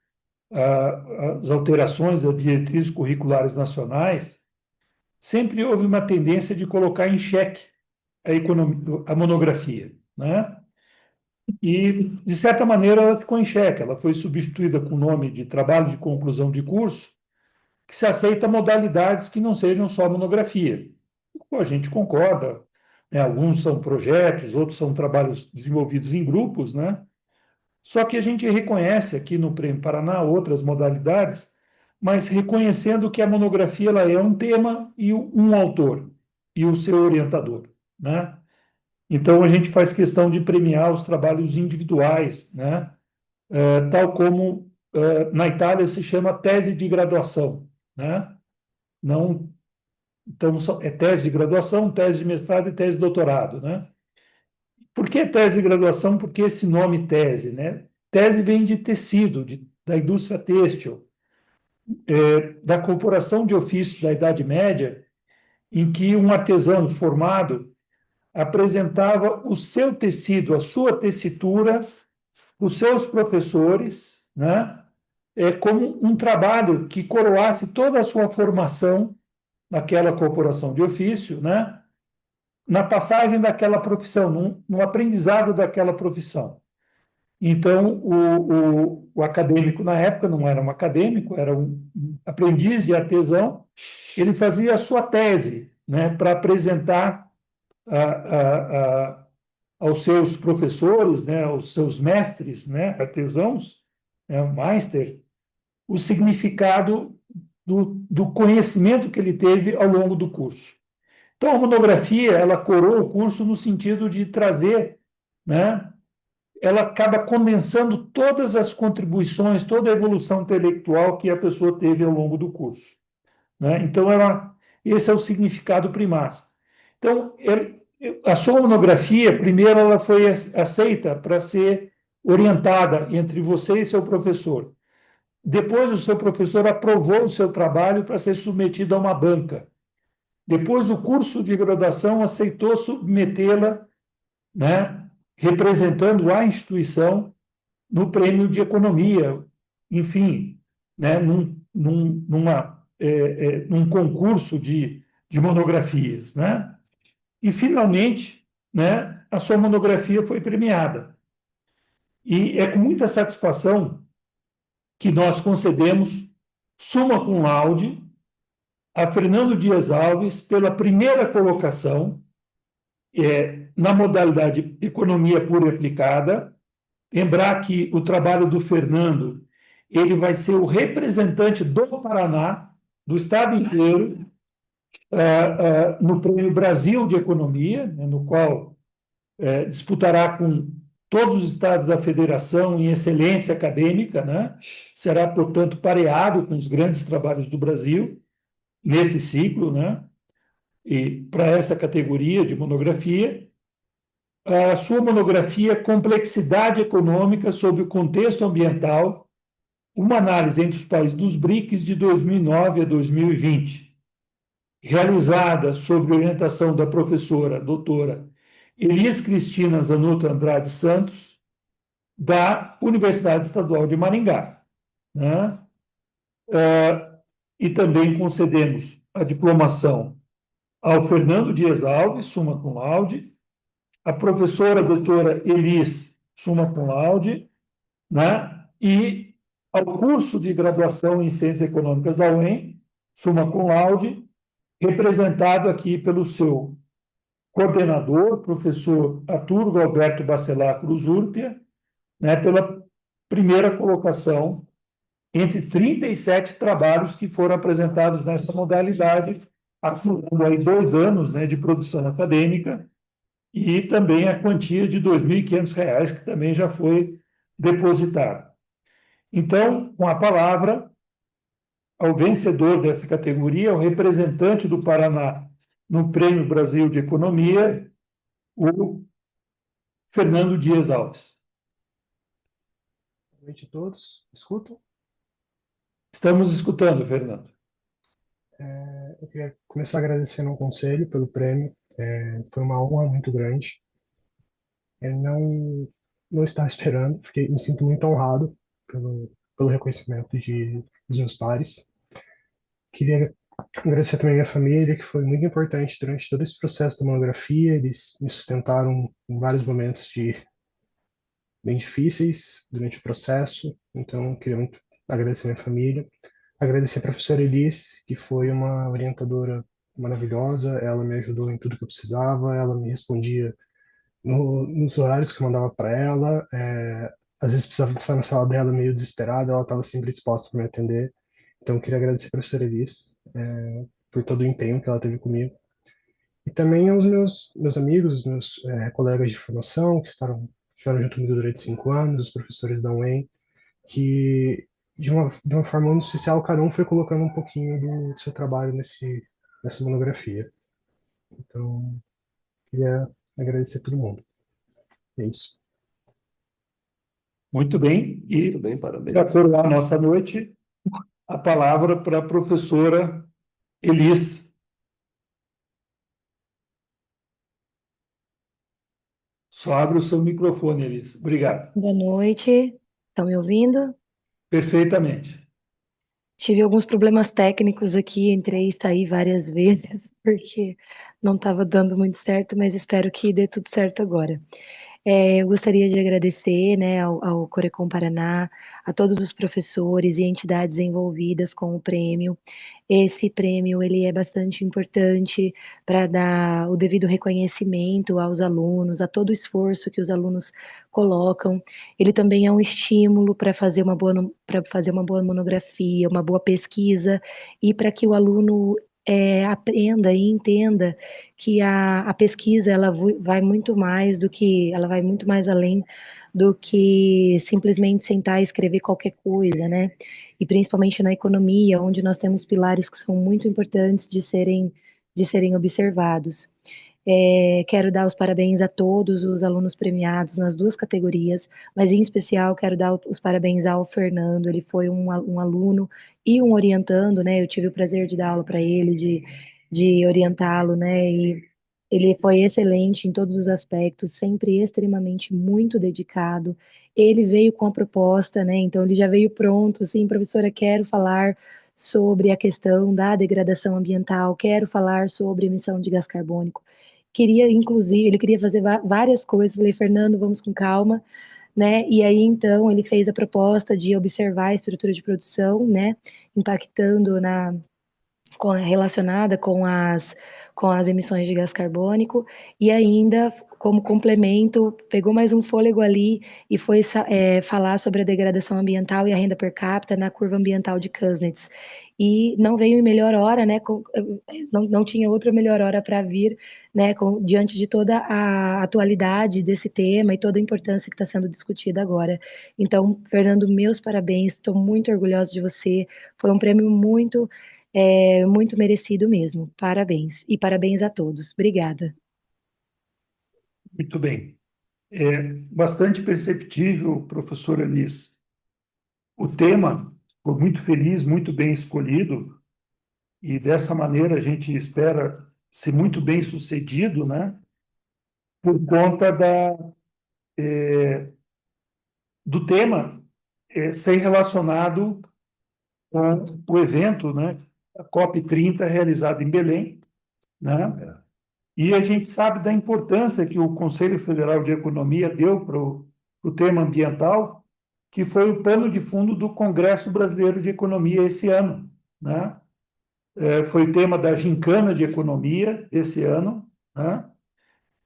as alterações das diretrizes curriculares nacionais, sempre houve uma tendência de colocar em xeque a monografia, né? E, de certa maneira, ela ficou em xeque. Ela foi substituída com o nome de trabalho de conclusão de curso, que se aceita modalidades que não sejam só monografia. A gente concorda, né? Alguns são projetos, outros são trabalhos desenvolvidos em grupos, né? Só que a gente reconhece aqui no Prêmio Paraná outras modalidades, mas reconhecendo que a monografia ela é um tema e um autor e o seu orientador, né? Então a gente faz questão de premiar os trabalhos individuais, né? Tal como na Itália se chama tese de graduação, né? Não, então é tese de graduação, tese de mestrado e tese de doutorado, né? Por que tese de graduação? Porque esse nome tese, né? Tese vem de tecido, da indústria têxtil, da corporação de ofícios da Idade Média, em que um artesão formado apresentava o seu tecido, a sua tessitura, os seus professores, né? Como um trabalho que coroasse toda a sua formação naquela corporação de ofício, né? Na passagem daquela profissão, no aprendizado daquela profissão. Então, o acadêmico, na época, não era um acadêmico, era um aprendiz de artesão, ele fazia a sua tese, né, para apresentar aos seus professores, né, aos seus mestres, né, artesãos, né, Meister, o significado do conhecimento que ele teve ao longo do curso. Então, a monografia, ela coroa o curso no sentido de trazer, né, ela acaba condensando todas as contribuições, toda a evolução intelectual que a pessoa teve ao longo do curso, né? Então, esse é o significado primaz. Então, a sua monografia, primeiro, ela foi aceita para ser orientada entre você e seu professor. Depois, o seu professor aprovou o seu trabalho para ser submetido a uma banca. Depois, o curso de graduação aceitou submetê-la, né, representando a instituição no prêmio de economia, enfim, né, num concurso de monografias, né? E, finalmente, né, a sua monografia foi premiada. E é com muita satisfação que nós concedemos summa cum laude, a Fernando Dias Alves pela primeira colocação na modalidade Economia Pura e Aplicada. Lembrar que o trabalho do Fernando, ele vai ser o representante do Paraná, do estado inteiro, no Prêmio Brasil de Economia, né, no qual disputará com todos os estados da federação em excelência acadêmica, né? Será, portanto, pareado com os grandes trabalhos do Brasil nesse ciclo, né? E para essa categoria de monografia, a sua monografia Complexidade Econômica sob o Contexto Ambiental, uma análise entre os países dos BRICS de 2009 a 2020, realizada sob orientação da professora doutora Elis Cristina Zanotto Andrade Santos, da Universidade Estadual de Maringá, né? E também concedemos a diplomação ao Fernando Dias Alves, summa cum laude, a professora doutora Elis, summa cum laude, né? E ao curso de graduação em Ciências Econômicas da UEM, summa cum laude, representado aqui pelo seu coordenador, professor Arturo Alberto Bacelar Cruz Urpia, né, pela primeira colocação entre 37 trabalhos que foram apresentados nessa modalidade, acumulando aí 2 anos, né, de produção acadêmica, e também a quantia de R$ 2.500, que também já foi depositada. Então, com a palavra, ao vencedor dessa categoria, o representante do Paraná no Prêmio Brasil de Economia, o Fernando Dias Alves. Boa noite a todos. Escutam? Estamos escutando, Fernando. Eu queria começar agradecendo ao Conselho pelo prêmio. Foi uma honra muito grande. Eu não estava esperando, me sinto muito honrado pelo reconhecimento dos meus pares. Queria agradecer também a minha família, que foi muito importante durante todo esse processo da monografia. Eles me sustentaram em vários momentos bem difíceis durante o processo. Então, queria muito agradecer a minha família. Agradecer a professora Elis, que foi uma orientadora maravilhosa. Ela me ajudou em tudo que eu precisava. Ela me respondia nos horários que eu mandava para ela. Às vezes precisava passar na sala dela meio desesperada. Ela estava sempre disposta para me atender. Então, eu queria agradecer a professora Elis por todo o empenho que ela teve comigo. E também aos meus amigos, os meus colegas de formação, que estiveram junto comigo durante 5 anos, os professores da UEM, que, de uma forma muito especial, cada um foi colocando um pouquinho do seu trabalho nessa monografia. Então, queria agradecer a todo mundo. É isso. Muito bem. E, Muito bem, parabéns. para coroar a nossa noite, a palavra para a professora Elis. Só abre o seu microfone, Elis. Obrigado. Boa noite. Estão me ouvindo? Perfeitamente. Tive alguns problemas técnicos aqui, entrei e saí várias vezes, porque não estava dando muito certo, mas espero que dê tudo certo agora. Eu gostaria de agradecer, né, ao Corecon Paraná, a todos os professores e entidades envolvidas com o prêmio. Esse prêmio, ele é bastante importante para dar o devido reconhecimento aos alunos, a todo o esforço que os alunos colocam. Ele também é um estímulo para fazer uma boa monografia, uma boa pesquisa, e para que o aluno aprenda e entenda que a pesquisa ela vai muito mais além do que simplesmente sentar e escrever qualquer coisa, né? E principalmente na economia, onde nós temos pilares que são muito importantes de serem observados. Quero dar os parabéns a todos os alunos premiados nas 2 categorias, mas em especial quero dar os parabéns ao Fernando. Ele foi um aluno e um orientando, né? Eu tive o prazer de dar aula para ele, de orientá-lo, né? E ele foi excelente em todos os aspectos, sempre extremamente muito dedicado. Ele veio com a proposta, né? Então ele já veio pronto, assim, professora, quero falar sobre a questão da degradação ambiental, quero falar sobre emissão de gás carbônico. Ele queria fazer várias coisas. Falei, Fernando, vamos com calma, né? E aí, então, ele fez a proposta de observar a estrutura de produção, né? Impactando relacionada com as emissões de gás carbônico, e ainda, como complemento, pegou mais um fôlego ali e foi falar sobre a degradação ambiental e a renda per capita na curva ambiental de Kuznets. E não veio em melhor hora, né? Não tinha outra melhor hora para vir, né? Diante de toda a atualidade desse tema e toda a importância que está sendo discutida agora. Então, Fernando, meus parabéns, estou muito orgulhosa de você. Foi um prêmio muito merecido mesmo. Parabéns. E parabéns a todos. Obrigada. Muito bem. É bastante perceptível, professora Liz. O tema foi muito feliz, muito bem escolhido, e dessa maneira a gente espera ser muito bem sucedido, né? Por conta do tema ser relacionado com o evento, né? A COP30 realizada em Belém, né? E a gente sabe da importância que o Conselho Federal de Economia deu para o tema ambiental, que foi o pano de fundo do Congresso Brasileiro de Economia esse ano, né? Foi o tema da Gincana de Economia esse ano, né?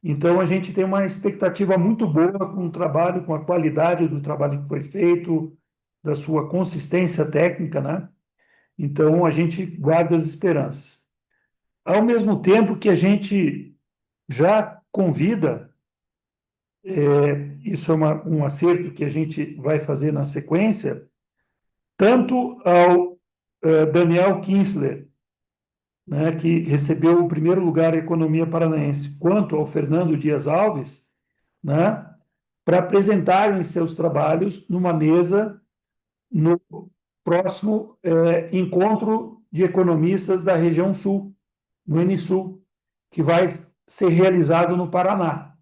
Então, a gente tem uma expectativa muito boa com o trabalho, com a qualidade do trabalho que foi feito, da sua consistência técnica, né? Então, a gente guarda as esperanças. Ao mesmo tempo que a gente já convida, isso é um acerto que a gente vai fazer na sequência, tanto ao Daniel Kinsler, né, que recebeu o primeiro lugar em Economia Paranaense, quanto ao Fernando Dias Alves, né, para apresentarem seus trabalhos numa mesa no próximo encontro de economistas da região sul, no Enisul, que vai ser realizado no Paraná.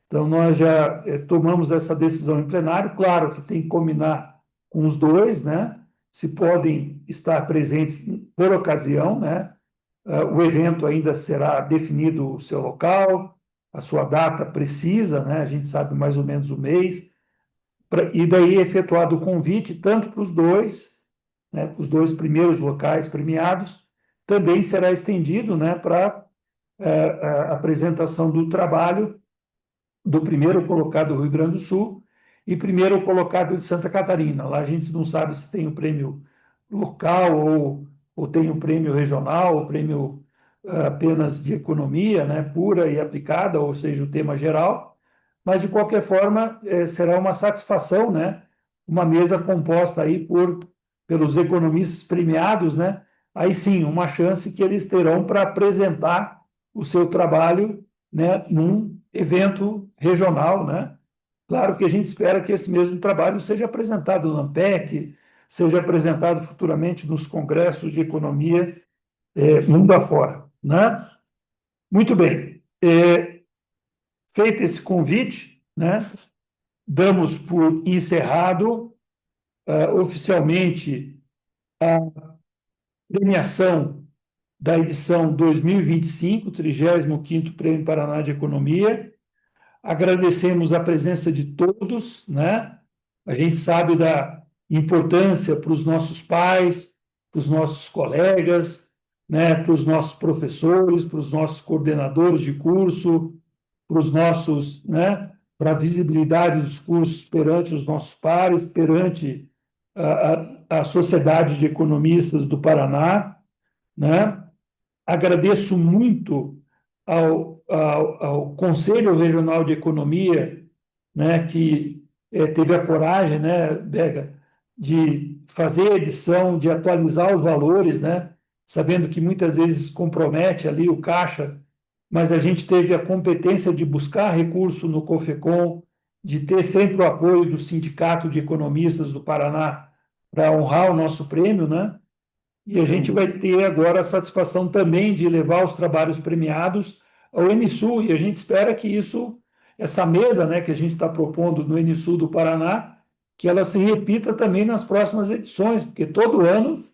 Então, nós já tomamos essa decisão em plenário. Claro que tem que combinar com os dois, né? Se podem estar presentes por ocasião, né? O evento ainda será definido o seu local, a sua data precisa, né? A gente sabe mais ou menos o mês, e daí efetuado o convite tanto para os dois, né? Os dois primeiros locais premiados, também será estendido, né? Para a apresentação do trabalho do primeiro colocado do Rio Grande do Sul e primeiro colocado de Santa Catarina. Lá a gente não sabe se tem o prêmio local ou tem o prêmio regional, o prêmio apenas de economia, né, pura e aplicada, ou seja, o tema geral, mas de qualquer forma será uma satisfação, né, uma mesa composta aí pelos economistas premiados, né, aí sim, uma chance que eles terão para apresentar o seu trabalho, né, num evento regional, né? Claro que a gente espera que esse mesmo trabalho seja apresentado no ANPEC, seja apresentado futuramente nos congressos de economia mundo afora, né? Muito bem. Feito esse convite, né, damos por encerrado oficialmente a premiação da edição 2025, 35º Prêmio Paraná de Economia. Agradecemos a presença de todos, né? A gente sabe da importância para os nossos pais, para os nossos colegas, né? Para os nossos professores, para os nossos coordenadores de curso, para os nossos, né? Para a visibilidade dos cursos perante os nossos pares, perante a Sociedade de Economistas do Paraná, né? Agradeço muito ao Conselho Regional de Economia, né, que teve a coragem, né, Bega, de fazer a edição, de atualizar os valores, né, sabendo que muitas vezes compromete ali o caixa, mas a gente teve a competência de buscar recurso no COFECOM, de ter sempre o apoio do Sindicato de Economistas do Paraná para honrar o nosso prêmio, né? E a gente vai ter agora a satisfação também de levar os trabalhos premiados ao Enisul, e a gente espera que essa mesa, né, que a gente está propondo no Enisul do Paraná, que ela se repita também nas próximas edições, porque todo ano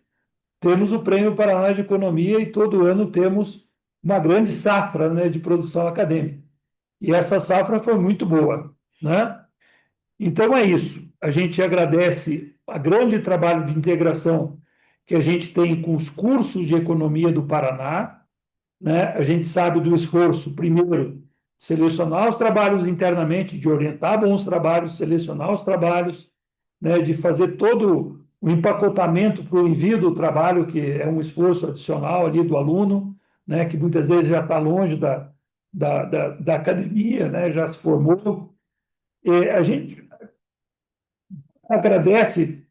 temos o Prêmio Paraná de Economia e todo ano temos uma grande safra, né, de produção acadêmica. E essa safra foi muito boa, né? Então é isso. A gente agradece a grande trabalho de integração que a gente tem com os cursos de economia do Paraná, né? A gente sabe do esforço, primeiro, selecionar os trabalhos internamente, de orientar bons trabalhos, selecionar os trabalhos, né? De fazer todo o empacotamento para o envio do trabalho, que é um esforço adicional ali do aluno, né? Que muitas vezes já está longe da academia, né? Já se formou. E a gente agradece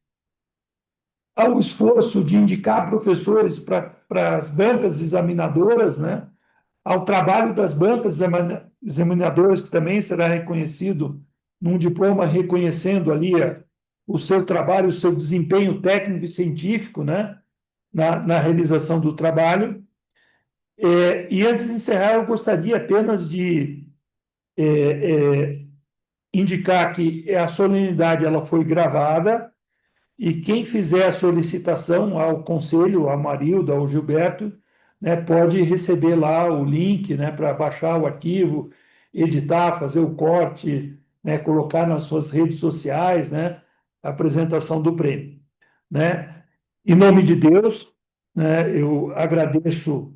ao esforço de indicar professores para as bancas examinadoras, né? Ao trabalho das bancas examinadoras, que também será reconhecido num diploma reconhecendo ali o seu trabalho, o seu desempenho técnico e científico, né? Na realização do trabalho. E antes de encerrar, eu gostaria apenas de indicar que a solenidade ela foi gravada, e quem fizer a solicitação ao conselho, a Marilda, ao Gilberto, né, pode receber lá o link, né, para baixar o arquivo, editar, fazer o corte, né, colocar nas suas redes sociais, né, a apresentação do prêmio, né? Em nome de Deus, né, eu agradeço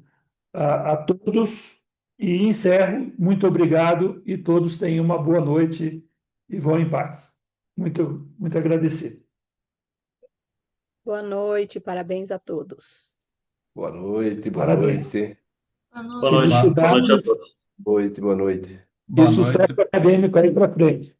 a todos e encerro. Muito obrigado e todos tenham uma boa noite e vão em paz. Muito, muito agradecido. Boa noite, parabéns a todos. Boa noite, boa Parabéns. noite. Boa Boa noite. Boa noite a Felicidades todos. Boa noite, boa noite. e Boa sucesso noite. acadêmico aí para frente.